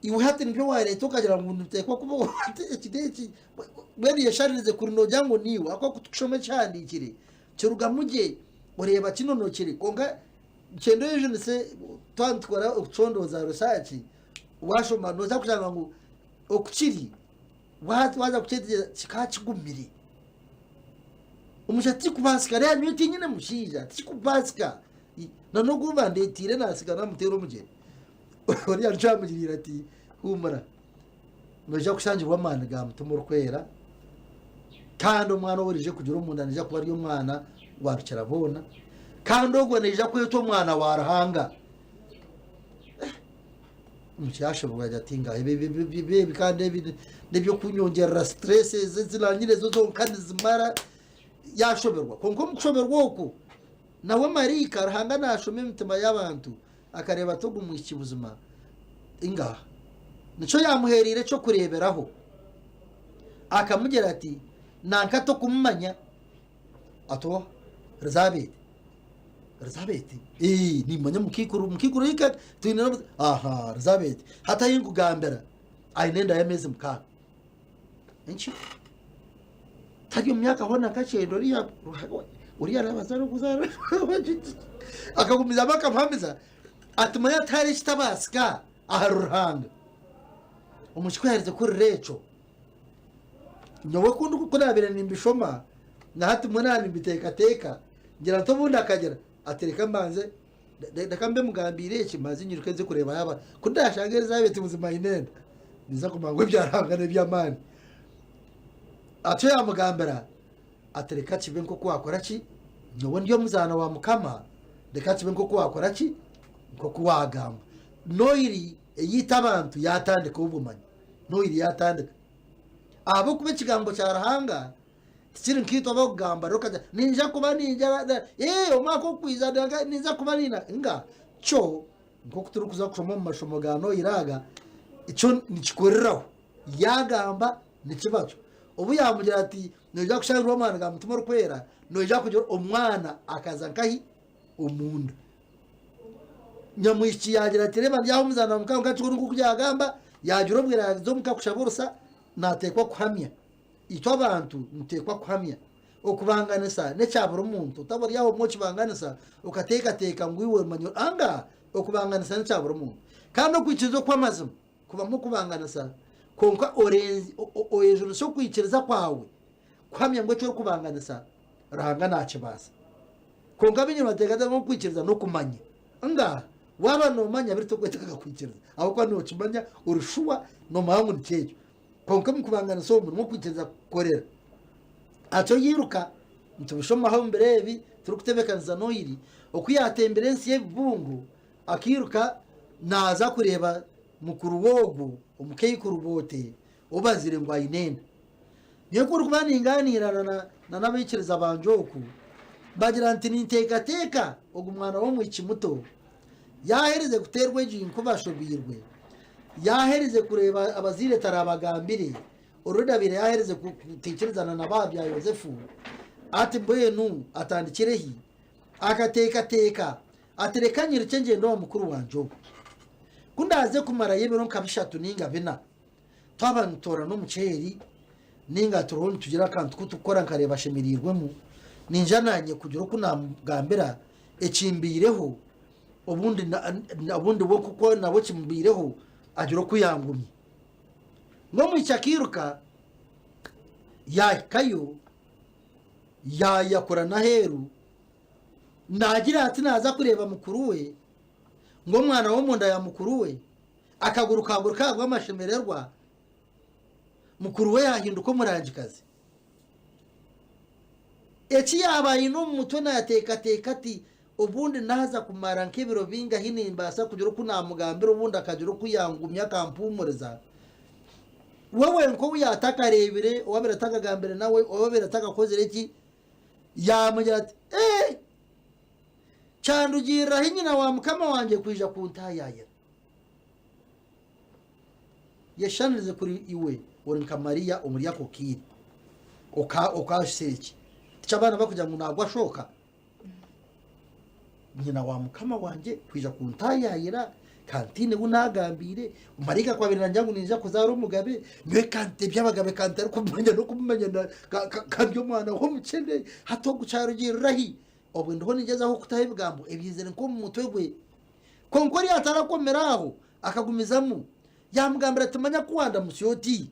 iwe hati nibyo wareta ukagira ngo ntekwa kuba ikideki bwari yasharirize kuri no jango niwe akwa kutushome cyandikire cyurugamuje ureba kinonokire konga cyendo yeje se twantwara ucondoza rusachi washoma noza kugira ngo okukiri waza kucedye kikachigumire umushati kubasika rya nyuti nyine mushija tikubasika nano kuba ndetire nasigana mutero mugeni ori archamugirira ati humura noja kushangirwa amana ga mutumur kwera kandi umwana worije kugira umuntu anija kuba ari umwana warucara bona kandi ogwo neja kweto umwana warahanga mucyashoboga jatinga ibi kandi nebyo kunyongera stress zilangire zo kandi zimara yashoberwa konko mukushoberwa uko nawe marika arahanga nashome imitima y'abantu akareba to gumwikibuzima ingaha nico yamuherire cyo kureberaho akamugera ati nanka to kumanya ato Elizabeth ni manya mukikuru yika twinera aha Elizabeth hata yingugambera ainenda yameze mukaka enchi tajyo myaka hona kachendo uriya nabazaro kuzara akagumiza bakamuhamiza atumanya tari kitabasika aharuhanga umushikwereze kuri reco nyowe kundu kukurabira nimbishoma na hati munani mbiteka ngira nto bundi akagera atereka mbanze reka mbe mugambire ikimazi nyiruke nze kureba yaba kudashangereza yabete ubuzima inenda niza kumangwe byarangane by'amani atyo yamugambira atereka kibe nko kwakora ki nyowe ndiyo muzana wa mukama reka kibe nko kwakora ki nko kuwagamba noiri yita abantu yatandika ubumanyi noiri yatandika abo kube kigambo cyarahanga kiri nkito bagamba rokaja ninja kuba ninja umako kwiza ninja kuba nina nga cyo nko kuturukuza kushoma mu mashomo gano iraga icyo nikikoreraho yagamba nikibacho ubu yamugira ati nojya gushanga umwana gamutuma rukwera nojya kugira umwana akaza nkahi umuntu nyamwiki yagira ati reba byaho muzana mukanga cyo nuko kujyagamba yagira ubwira zo mukakushaburusa natekwa kuhamya icyo abantu mutekwa kuhamya okubanganisa necyabura umuntu utabura yaho mwoci banganisa ukateka ngo iwe manyo anga okubanganisa necyabura umuntu kandi okwikizo kwamazima kuba mu kubanganisa konka orejuru cyo kwikiriza kwawe kuhamya ngo cyo kubanganisa rahanga nakibasa konka binyo bateka ngo kwikiriza no kumanya anga waba no manya birito kweteka kwikiriza aho kwa no kimanya urushuwa no mahangu nicyeyo konka mu kubanganisa umuntu mo kwikiriza korera acho yiruka ntubishoma aho mbere ebi turi kutebekanza noiri okuyatemberensi y'ebungu akiruka naza kureba mukuru wogu umukeyi kurubote ubazire ngo ayinene niyo kuri kubaninganira na nabikiriza banjoku bagira nti niteka ogumwana wo mu ikimuto yahereze guterwa ijinko bashobirwe yahereze kureba abazire tarabagambire urudabire yahereze kutekerezana na babya Yosefu ati mbwenu atandikirehi akateka aterekanyira cyengendo wa mukuru wanjo kundaze kumara yebero nkabishatu ninga bina twabantora no muceri ninga turoni tugira kantu kutukora nkareba shemirirwemo ninja nanye kugira ko namugambira ecimbireho ubundi wo kuko nabo cimbireho agira kuyangumye ngo mwicakiruka kayo yakora na heru nagira ati naza kureba mukuru we ngo mwana wo munda ya mukuru we akaguruka amashemererwa mukuru we yahinduka umurangikazi eki yabaye no mutwe nateka ati ubundi naza kumara nk'ibiro binga hinimbasa kugira ko namugambira ubundi akagira kuyangumya kampumuriza wewe nko uyatakarebire wabiratagagambere nawe wabiratagakozere iki yamugira ati cyandugira hinyina wa mukama wanje kwija kuntayaya yeshanirize kuri iwe uri nka Maria umuri yako kiri okasheki cyabana bakujya mu nagwa shoka nyina wa mukama wanje kwija kuntayayira kantine bunagambire umarika kwa binanja ngo ninja kuzara umugabe niwe kante byabagabe kante ariko kumenya kandi umwana wo mukende hato gucarugirahi obwe ndo nigeza aho kutahe bigambo ebyizere nko mu mutwe gwe konkori atarakomeraho akagumizamo yamugambira tumanya kuwanda musyoti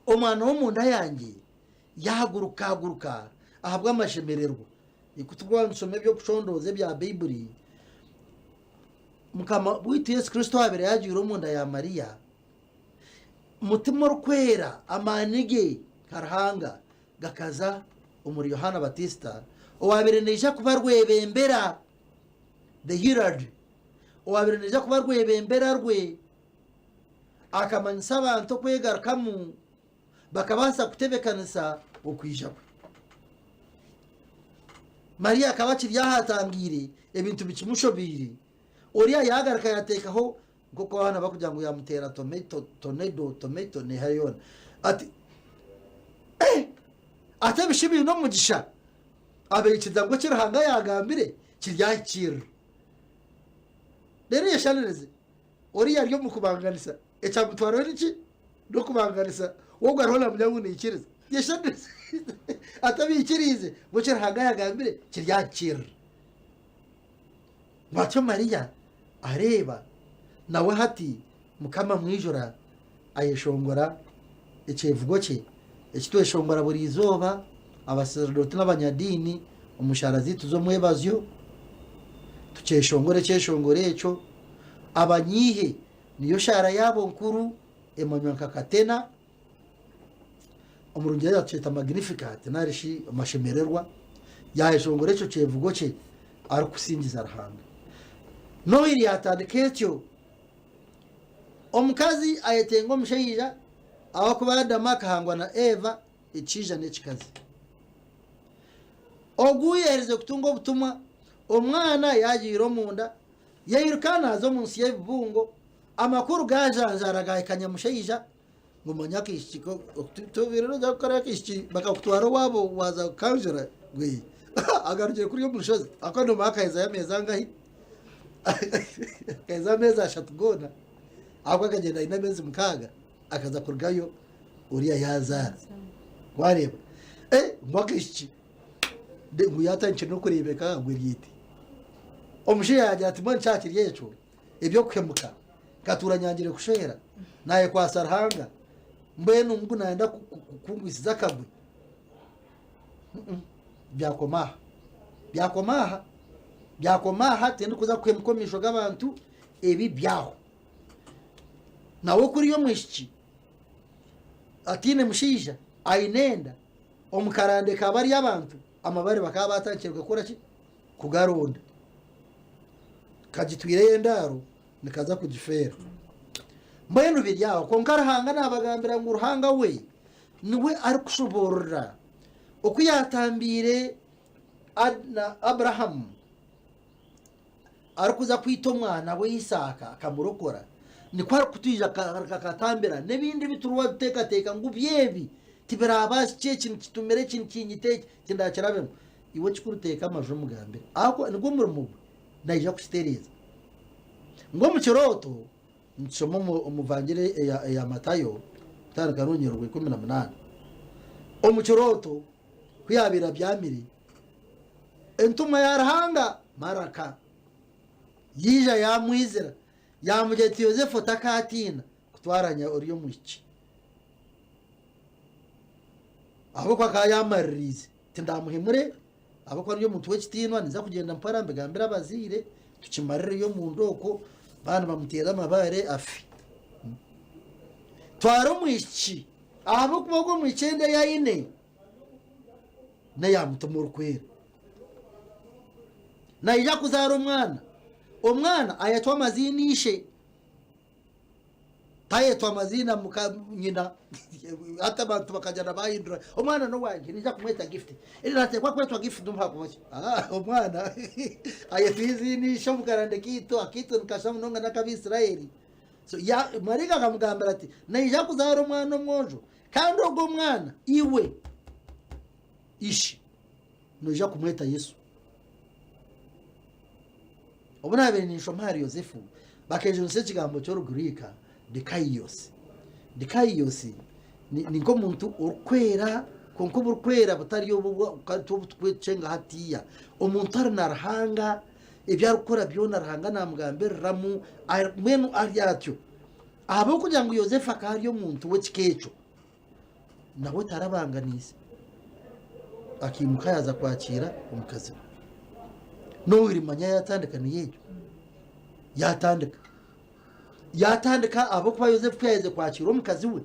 omwana wo munda yanjye yahaguruka ahabwa amashemererwa ikutubwa nsome byo kushondoze bya Bible mukama bwite Yesu Kristo abere yagira umunda ya Maria mutima rukwera amanige karahanga gakaza umuri Yohana Batista owabere neja kuba rwebembera the herald owabere neja kuba rwebembera rwe akamanyisa abantu kwegarukamu bakabasa kutebekanisa okwijabo Maria akabakiri yahatangire ebintu bikimushobire oriya yagaraka yatekaho ngoko abana bakujya ngo yamutera tomato ne hayona ati atabishimiye no mugisha abekiza ngo kirahanga yagambire kiryakira rero yashanirize oriya ryo mukubanganisa ecagutwara n'iki no kubanganisa wowe arona munyangu nikiriza yashanirize atabikirize ngo kirahanga yagambire kiryakira Matyo Maria areba nawe hati mukama mwijora ayeshongora ecevugo cye ekitweshongora buri izoba abaserdoti n'abanyadini umushara zitu zo mwebazyo tukeshongore echo abanyihe niyo shara yabo nkuru emanywanka katena omurungereza tucheta magnificat narishi amashemererwa yaheshongore echo chevugo che ari kusingiza Ruhanga no iri atandiketyo omukazi ayetenga omushaija aho kuba Adamu akahangwa na Eva ikija n'ekikazi oguyereze kutunga obutumwa omwana yagira omunda yayirukana azo munsi y'ebibungo amakuru gajanjara gahekanya mushaija ngo manyaka ishiko tubirero zakora kishi bakakutwara wabo waza kanjura gwe agaruje kuri yo mushozi akono makaheza yameza ngahi keza meza ashatugona akwa kagenda inamezi mukaga akaza kurgayo uriya yazara wareba mwakishi de nguyatanche no kurebeka gwiriyiti omushiya yagira ati mwana cyakiriye yecho ibyo kwemuka gaturanyangire kushera naye kwa Sarhanga mbene umuntu naenda kungwisiza kagwe byakomaha tende kuza kwemukomisho gabantu ebi byaho nawo kuri yo mwishiki atine mushija ainenda omukarande kabari yabantu amabare bakaba batankirwe gukora ki kugaronda kagitwire yendaro nikaza kugifera mbene biryaho konkarahanga nabagambira ngo Ruhanga we niwe ari kushoborora okuyatambire Abraham ari kuza kwita umwana we Isaka akamurokora niko ari kutija kakatambira nebindi bituruwa teka ngo byebi tibiraba kintu kitumere kintu kinyite kindakirabemo iwe kikuruteka amajo mugambira ako niko murumubu naija kustereza ngo mu kiroto nshomo umuvangire ya Matayo tarakaronyero 18 omukiroto kuyabira byamiri entuma ya Ruhanga maraka yija yamwizera yamugeti Yosefu takatina kutwaranya uriyo muki abo kwa kayamaririze tindamuhimure abo kwa niyo muntu wekitinwa niza kugenda mparambe gambira abazire tukimarire yo mu ndoko bana bamutera amabare afi twaro mwiki abo kubago mu 9 ya ine na yamutumura kwera na ija kuzara omwana ayatwa amazinishe tayetwa amazina mukanyina hata abantu bakajana bahindura omwana no wanje nija kumweta gift ili natekwa kwetwa gift ndumhapo baki omwana ayetwizinishe mukarande akito nkashamu nonga nakabisiraeli so ya mariga kamugambira ati naija kuzara omwana omwojo kandi ogo mwana iwe ishi noja kumweta Yesu obona benisho mpari Yosefu bakejonse kigambo cyo rugurika dikaios ni ngo muntu urkwera konko burkwera butari yo twetcenga hatiya omuntu ari na Ruhanga ibyarukora byona Ruhanga namugambiriramu mwenu aryatyo abo kugira ngo Yosefu akariyo muntu we kikecho nawe tarabanganise akimuka yaza kwakira umukazi no wirimanya yatandikaniye yatandika abo kuba Yosefu yaheze kwakira umukazi we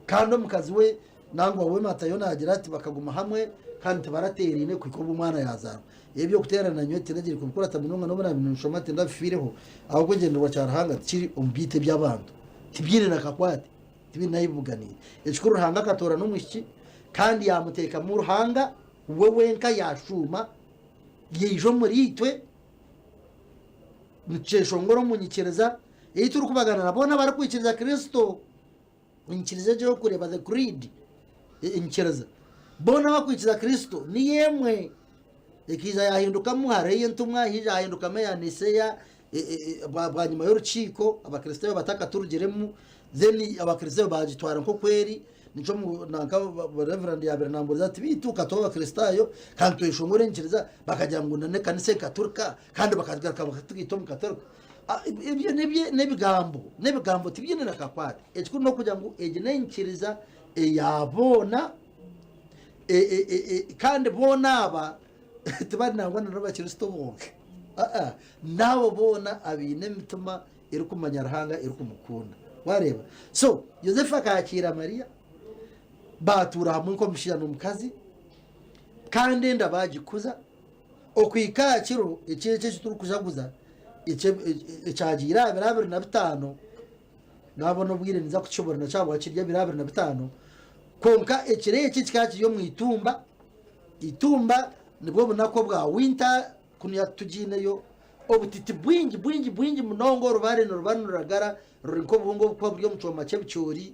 kandi umukazi we nango we Matayo nagira ati bakaguma hamwe kandi baraterine kuko umwana yazara ebyo guterana nyote nagiri kubikora tamunonga no bana bintu shomate ndafireho aho kugenderwa cya Ruhanga kiri umbite by'abantu tibyine nakakwate tibi nayivuganiye ekikuru Ruhanga katora no mwiki kandi yamuteka mu Ruhanga wewe nka yashuma yijo muri itwe mukesho ngoro munyikereza turi kubagana nabona bari kwikiriza Kristo unyikiriza je kureba the creed inyikiriza bona bakwikiriza Kristo ni yemwe ikiza yahinduka muhare yentumwa hija yahinduka meyaneseya bwanyuma y'urukiko abakristo bataka turugeremu zeni abakristo bagitwara nko kweri nico nanka reverend ya Bernambo zati bituka to abakristayo kandi tuyishongore nkiriza bakajya ngo nane kanise katurka kandi bakagaruka bakatugito mu katurka ibyo nebigambo tibyine nakakwate ekiko no kujya ngo egene nkiriza yabona kandi bona aba tubari nangwa n'abakristo bonke nabo bona abine mituma iri kumanyarahanga iri kumukunda wareba. So Yosefu akakira Mariya batura hamwe ko mushirana umukazi kandi ndabagikuza okwikakiro ikice kituru kujaguza icagira 25 nabona ubwire niza kucobora na cyabo akirya 25 konka ekireke kikakiriyo mu itumba nibwo bunako bwa winter kunya tugineyo obutiti bwingi munongo rubare ruragara rurinko bungo kwa byo mucoma cyebicyori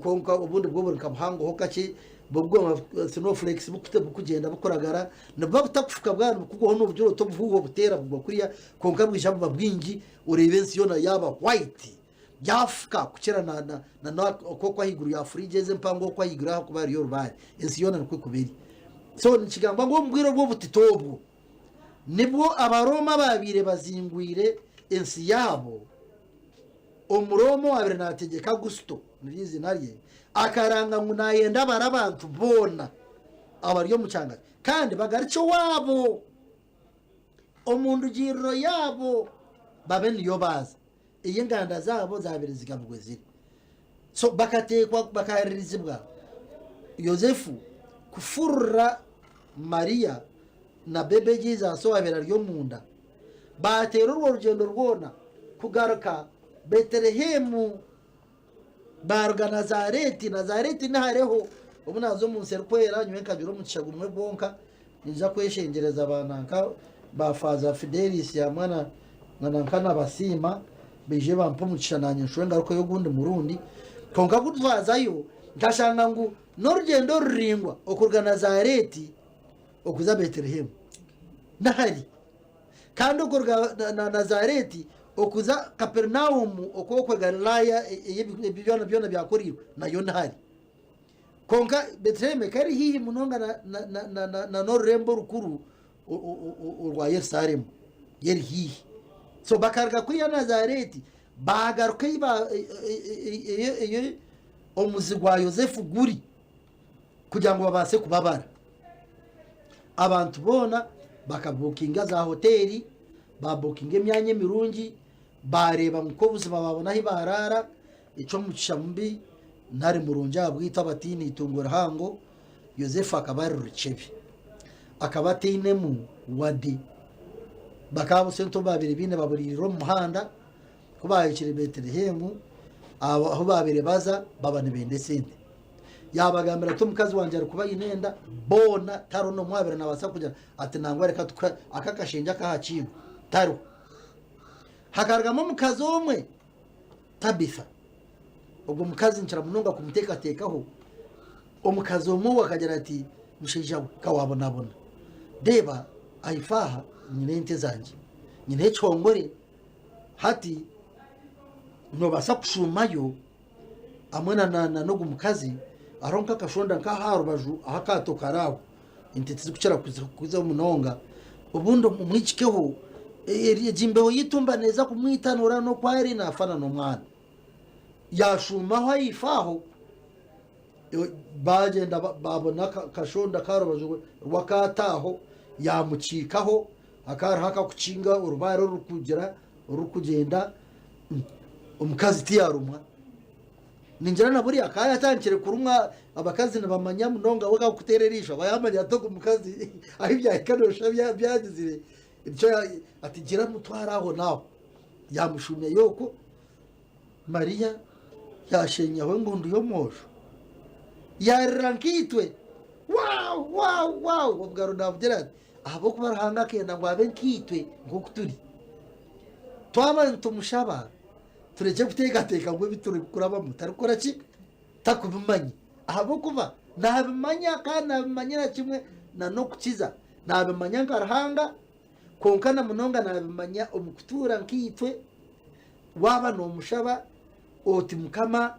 konka ubundi bwo burinka buhango hokake bwo snowflakes bukugenda bukoragara nabwo butakufuka bwana kuko hono byo to buvugo butera bwo kuriya konka bwijamba bwingi urebensi yona yaba white yafuka kukira na kwa higuru ya frigeze mpango kwa higuru ha kubari yo rubare ensi yona nkwe kubiri. So nikigamba ngo mbwiro bwo butitobo nibwo abaroma babire bazingwire ensi yabo umuromo wabire nategeka Augusto nirizi nariye akaranga ngo nayenda barabantu bona abariyo mucanga kandi bagarico wabo omundu giro yabo babe niyo baza iyi nganda zabo zabire zigabugwe ziri. So bakatekwa bakarizibwa Yosefu kufurra Maria na bebe Jesus wabera ryo munda batera urwo rugendo rwona kugaruka Betelehemu barga Nazareti nahareho ubunazo mu nserkwera nywenka juro mu cishagumwe bonka ninja kweshengereza abananka bafaza Fidelis ya mwana nkana basima beje bampa mu cishananye nshwe ngaruko yo gundi murundi konka kutwazayo ngashanga ngo n'urugendo ruringwa okurga Nazareti okuza Betelehemu nahari kandi okurga na Nazareti okuza Kapernaum okokwe Galilaya byona byakorirwa nayo nahari konka Betelehemu kari hihi munonga na norembo rukuru urwa Yerusalemu yeri hihi. So bakarga kuri ya Nazareti bagaruka iba omuzigwa Yosefu guri kugira ngo babase kubabara abantu bona bakabukinga za hoteli babukinga imyanya mirungi bareba muko buzima babona hibarara ico mucishambi ntari murunja abwita batini itungura hango Yosefu akabari rucebi akabatine mu wadi bakabo sento babiri bine baburiro muhanda kubayikire Betelehemu aho babire baza babane bende sente yabagambira to mukazi wanje ari kuba inenda bona taro no mwabira nabasa kujya ati nangwa reka akakashinja kahaciwe taro hakargamo mukazi omwe Tabitha ubwo mukazi ncara munonga kumuteka tekaho omukazi omwe wakagera ati mushija kawabona deba aifaha nyine nte zanje nyine chongore hati no basa kushumayo amwana no gumukazi aronka kashonda nkaharo baju ahakato karawo intete kuchara kuza munonga ubundo mumwicikeho jimbeho yitumba neza kumwitanura no kwari nafana no mwana yashumaho ayifaho bagenda babona kashonda karo baju rwakataho yamucikaho akarahaka kucinga urubaro rukugenda umukazi tiyarumwa ninjira na buri akaya atankire kurumwa abakazi nabamanya munonga waka kutererisha bayamanya to umukazi ahibya ikanosha byagizire icyo atigira mutwaraho naho yamushumye yoko Maria yashenyawe ngundu yo mosho yarankitwe wow ubwaro ndavugira abo kubarahanga kenda ngo abe nkitwe ngo kuturi twaba tumushaba tureke gutekateka ngo bituri kuraba mutarukora ki takubimanye abo kuba nabimanya kandi nabimanyira kimwe na no kukiza nabimanya ngarahanga konkana munonga nabimanya umukutura nkitwe waba no mushaba oti mukama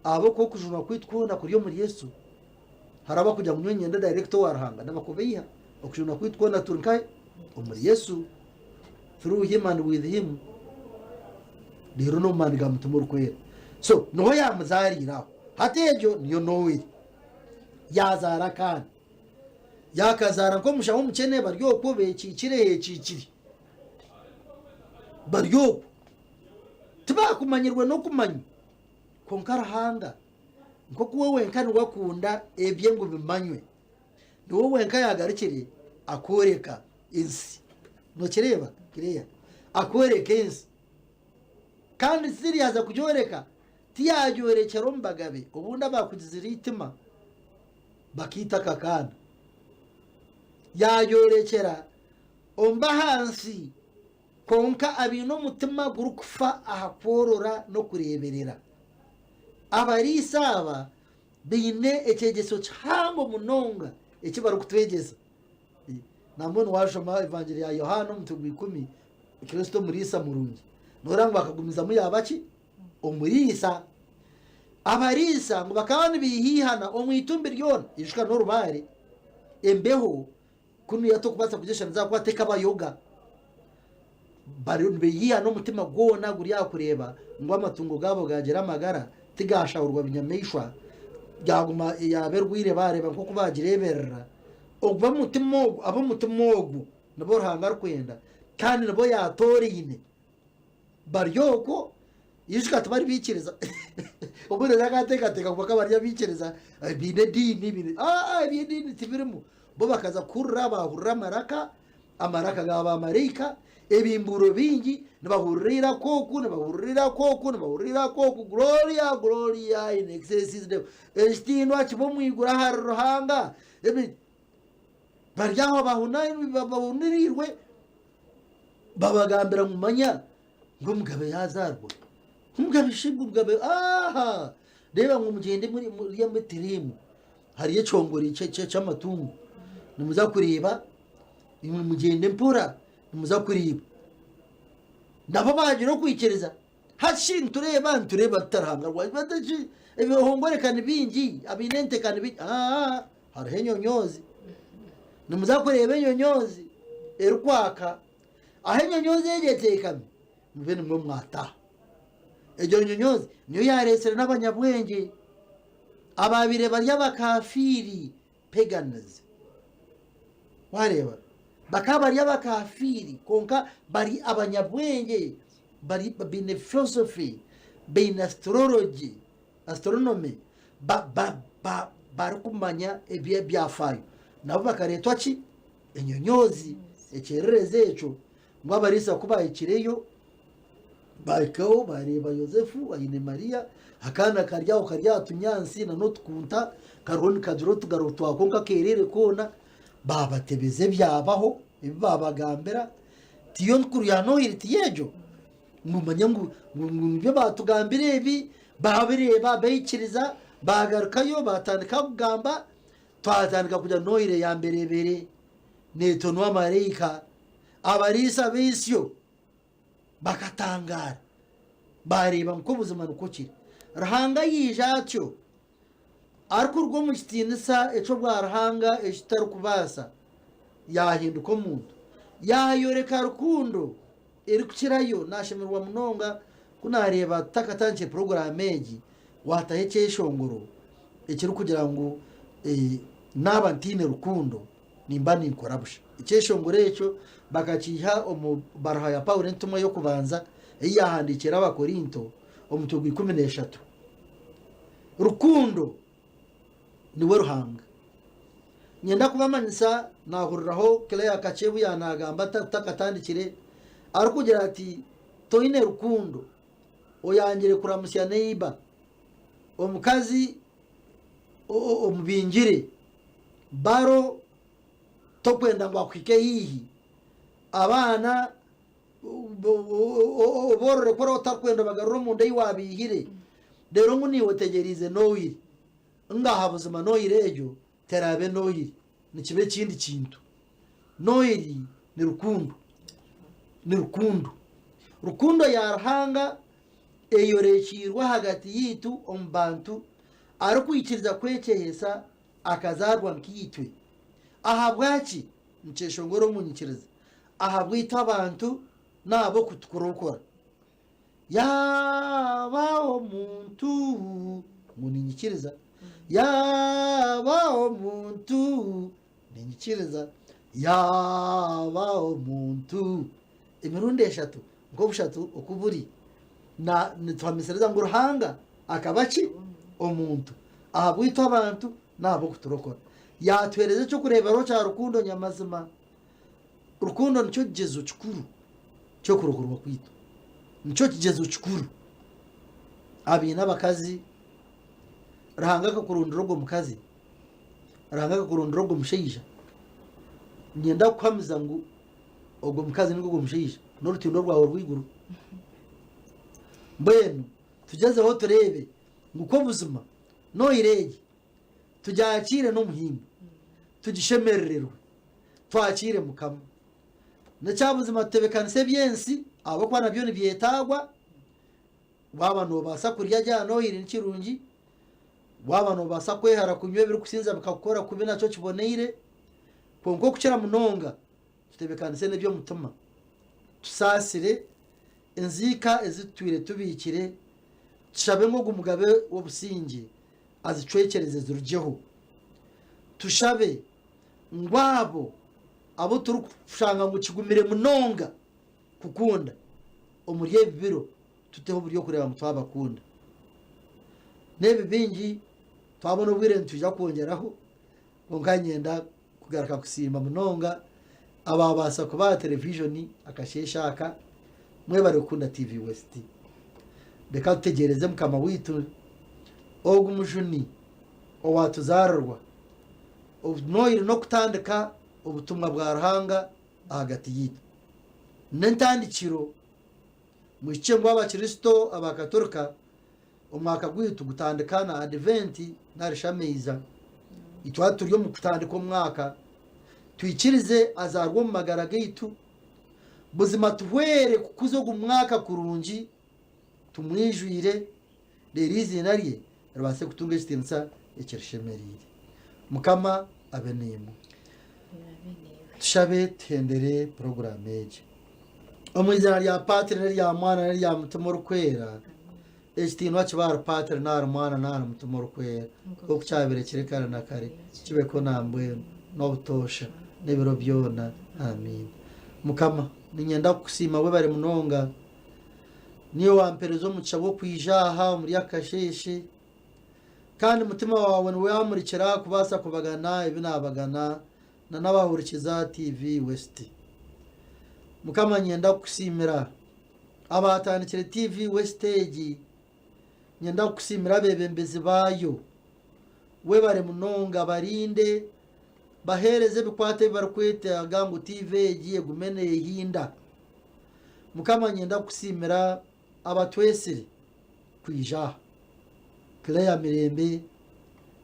abo ko kujuna kwitwona kuri yo muri Yesu haraba kujya mu nyenda director warahanga nabakubeyiha okujuna kwitwona turinkai muri Yesu through him and with him lero no mani gamutumuru kwera. So no yamuzarira hatejo niyo nowe yazara kandi yakazara nko mushaho mukene baryoko becikire hecikiri baryoko tubakumanyirwe no kumanya konkarahanga nko kuwe wenka nugakunda ebye ngo bimanywe ni wowe wenka yagarukire akoreka insi no kireba kireya akoreka insi kandi siriyaza kujyoreka tiyajyorekero mbagabe ubundi abakugizira itima bakita kakana yajyorekera omba hansi konka abino mutima gurukufa ahakorora no kureberera abarisaba bine ekegeso cyangwa munonga ekibaro kutwegeza namwe washoma evangeli ya Yohana mutugwi 10 Kristo murisa murungi noranga bakagumiza mu yabaki omurisa abarisa ngo bakabana bihihana omwitumbi ryona ishika norubare embeho kunu yato kubaza kujesha nza kwateka bayoga bari bihihana umutima gona guri yakureba ngo amatungo gabo gagera amagara tigashawurwa binyamishwa byaguma yaberwire bareba nko kubagireberera ogwa mutimogo abo mutimogo nabo ruhanga kwenda kandi nabo yatorine baryoko yishika tubari bikiriza ubure zagatekateka kuba barya bikiriza bine dini bine bine dini tibirimo bo bakaza kurra bahurra amaraka gaba marika ebimburo bingi nabahurira koku gloria in excelsis de estinwa kibo mwigura har ruhanga ebi baryaho bahunirirwe babagambira mu manya ngo mugabe yazarwa mugabe shibwe mugabe reba ngo mugende muri ya meterimu hari yecongori cy'amatungo nimuza kureba mugende mpura nimuza kuriba nabo baje no kwikiriza hashin tureba tarahanga bataji ebihongorekana bingi abinente kandi bingi hari henyonyozi nimuza kureba enyonyozi erukwaka ahenyonyozi yegetekame muvene mwe mwata ejo nyonyozi niyo yaresera n'abanyabwenge ababire barya bakafiri pagans wareba bakabarya bakafiri konka bari abanyabwenge bari bine philosophy bine astrology astronomy barukumanya ebye byafayo nabo bakaretwa ki enyonyozi ekerereze eco ngo barisa kuba ikireyo barikaho bareba Yosefu ayine Maria akana karya tunyansi na notkunta karoni kadro tugaro twakonka kerere kona babatebeze byabaho babagambera tiyo nkuru ya Noheli tiyejo mumanya ngo byo batugambire ibi babireba bayikiriza bagarukayo batandika kugamba twatandika kujya Noheli ya mberebere neto no marayika abarisa bisyo bakatangara bareba nko buzima nukukira rahanga yijatyo ariko urwo mu kitinisa eco bwa rahanga eshitari kubasa yahinduka umuntu yayoreka rukundo eri kukirayo nashemerwa munonga kunareba takatanche program eji watahe cyeshongoro ekiri kugira ngo naba ntine rukundo nimba ninkorabusha icyeshongoro eco bakaciha barha ya Paulo ntumwa yo kubanza yahandikira abakorinto omutugwi 13 rukundo niwe ruhanga nyenda kubamanyisa nahuriraho kile yakachebu yanagamba takatandikire arikugira ati toine rukundo oyangire kuramusya neiba omukazi omubingire baro tokwenda ngo akwike hihi abana borore kora utakwenda bagarura mu ndai wabihire rero ngo niwe tegerize Noheli ngahabuzima Noheli ejo terabe Noheli nikibe kindi kintu Noheli ni rukundo yarahanga eyorekirwa hagati yitu ombantu arikwikiriza kwekehesa akazarwa nkitwe ahabwaki nceshongoro munyikiriza ahabwita abantu nabo kutukurokora yaba omuntu muninyikiriza yaba omuntu ninyikiriza yaba omuntu emirundi eshatu ngo bushatu okuburi na nitwamisereza ngo uruhanga akabaki omuntu aha bwitwa abantu nabo kuturokora yatwereze cyo kureba ro cya rukundo nyamazima urukundo nicyo kigezo kikuru cyo kurokorwa kwito nicyo kigezo kikuru abina bakazi rahanga kakurundiro go mukazi rahanga kakurundiro go mushayija nyenda kwamiza ngo ogo mukazi niko go mushayija n'urutindo rwawe rwiguru mbenu tugeze aho turebe nguko buzima no irege tujakire no muhimba tugishemerererwe twakire mukama nacyabuzima tutebekanise byensi abo kwa nabyo ni byetagwa wabano basa kurya jyano iri nkirungi wabano basa kwehara kunywe biri kusinza bakakora kubi nacyo kiboneire kongo kucera munonga tutebekanise nebyo mutuma tusasire enzika ezitwire tubikire tushabe ngo umugabe w'obusingi azicwekereze zirujyeho tushabe ngwabo abo turi kushanga ngo kigumire munonga kukunda omuriye bibiro tuteho buryo kureba mutwaba kunda nebe bingi twabona ubwire ntujya kongeraho ngo nkanyenda kugaraka kusimba munonga ababasa kuba television akasheshaka mwe bari kunda TV West beka tutegereze mukama witu ogumujuni owatuzararwa noyiri no kutandika ubutumwa bwa ruhanga hagati yitu n'entandikiro mu kicengo abakristo abakatolika umwaka gwitu gutandikana advent narishameiza itwaturyo mu kutandika umwaka twikirize azarwo mu magara gitu buzima tuhwere kukuzo gumwaka kurungi tumwijwire lerizi nariye rabase kutunga istensa ekirishemerire mukama abenemo tushabe tendere program eje omwizana lya patre lya mwana lya mutumoro kwera ekitinwa kibara patre na mwana na mutumoro kwera okucyabire kirekana na kare kibeko nambwe n'obutosha n'ebiro byona amin mukama ninyenda kusima we bari munonga niyo wamperezo mu cyabo kwijaha muri akasheshe kandi mutima wawe niwe wamurikira kubasa kubagana ibinabagana na nabahurikiza TV West mukama nyenda kusimira abatandikire TV Westage nyenda kusimira bebembezi bayo we bare munonga barinde bahereze bikwate barakwete agangu TV egiye gumene hinda mukama nyenda kusimira abatwesire kwijaha Claire Mirembe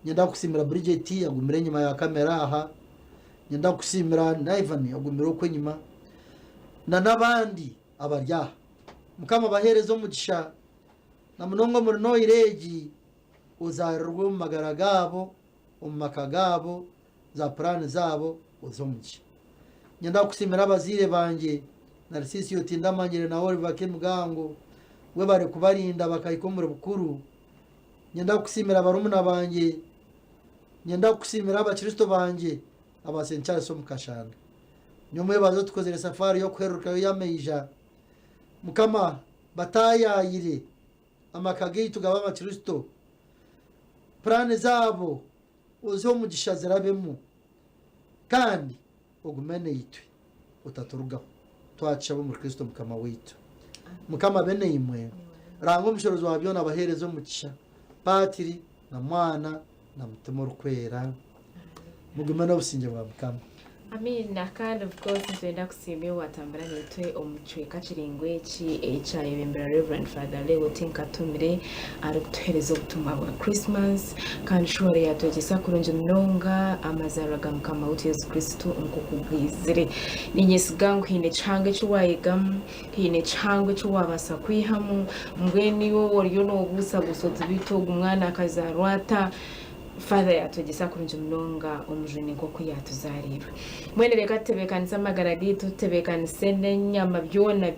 nyenda kusimira Bridget yagumire nyuma ya kamera aha nyenda kusimira Ivan yagumire uko nyuma na nabandi abarya mukama baherezo mugisha na munongo muri no iregi uzarurwe mu magara gabo umaka gabo za plan zabo uzomugisha nyenda kusimira abazire banje Narcisse yotinda mangire na Oliver Kemugango we bare kubarinda bakayikomura bukuru nyenda kusimira barumuna banje nyenda kusimira abakristo banje abasencyale so mukashanga nyumwe bazo tukozere safari yo kweruka yameija mukama batayayire amakage tugaba abakristo plane zabo uzo mugisha zirabemu kandi ogumene yitwe utaturuga twacha bo muri Kristo mukama witu mukama bene imwe rango mushorozo wabyo nabaherezo mugisha patiri na mwana na mutima rukwera mugumana obusinge bwa mukama amen na kind of course ntenda kusimye watambara netwe omuchweka kiringwe eki echaye bembera Reverend Father Leo Tinkatumire ari kutuhereza obutumwa bwa Christmas kandi shore yatogesa kurunje mnonga amazara ga mukama wutu Yesu Kristo nkukugwizire ninyesigangu hine change chuwayegam hine change chuwabasa kwihamu mbweni wo woriyo no busa busozi bito umwana akazarwata Father yatugisa kurunje mnonga omujuni ko kuyatuzarira mwene reka tebekanisa magaragi tutebekanise n'enyama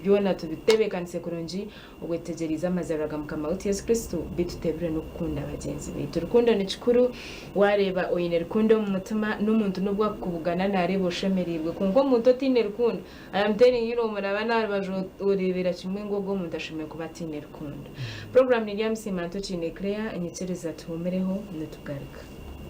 byona tubitebekanise kurunji ogwetegeriza amazaraga mukama uti Yesu Kristo bitutebure no gukunda abagenzi betu rukundo ni cikuru wareba oyine rukundo mu mutima n'umuntu nubwo kubugana narebo ushemeribwe kunko umuntu otine rukundo I am telling you murabana bajo urebera kimwe ngogo umuntu ashime kuba atine rukundo program ni ya msimanto cine Claire inyetereza tumereho netugara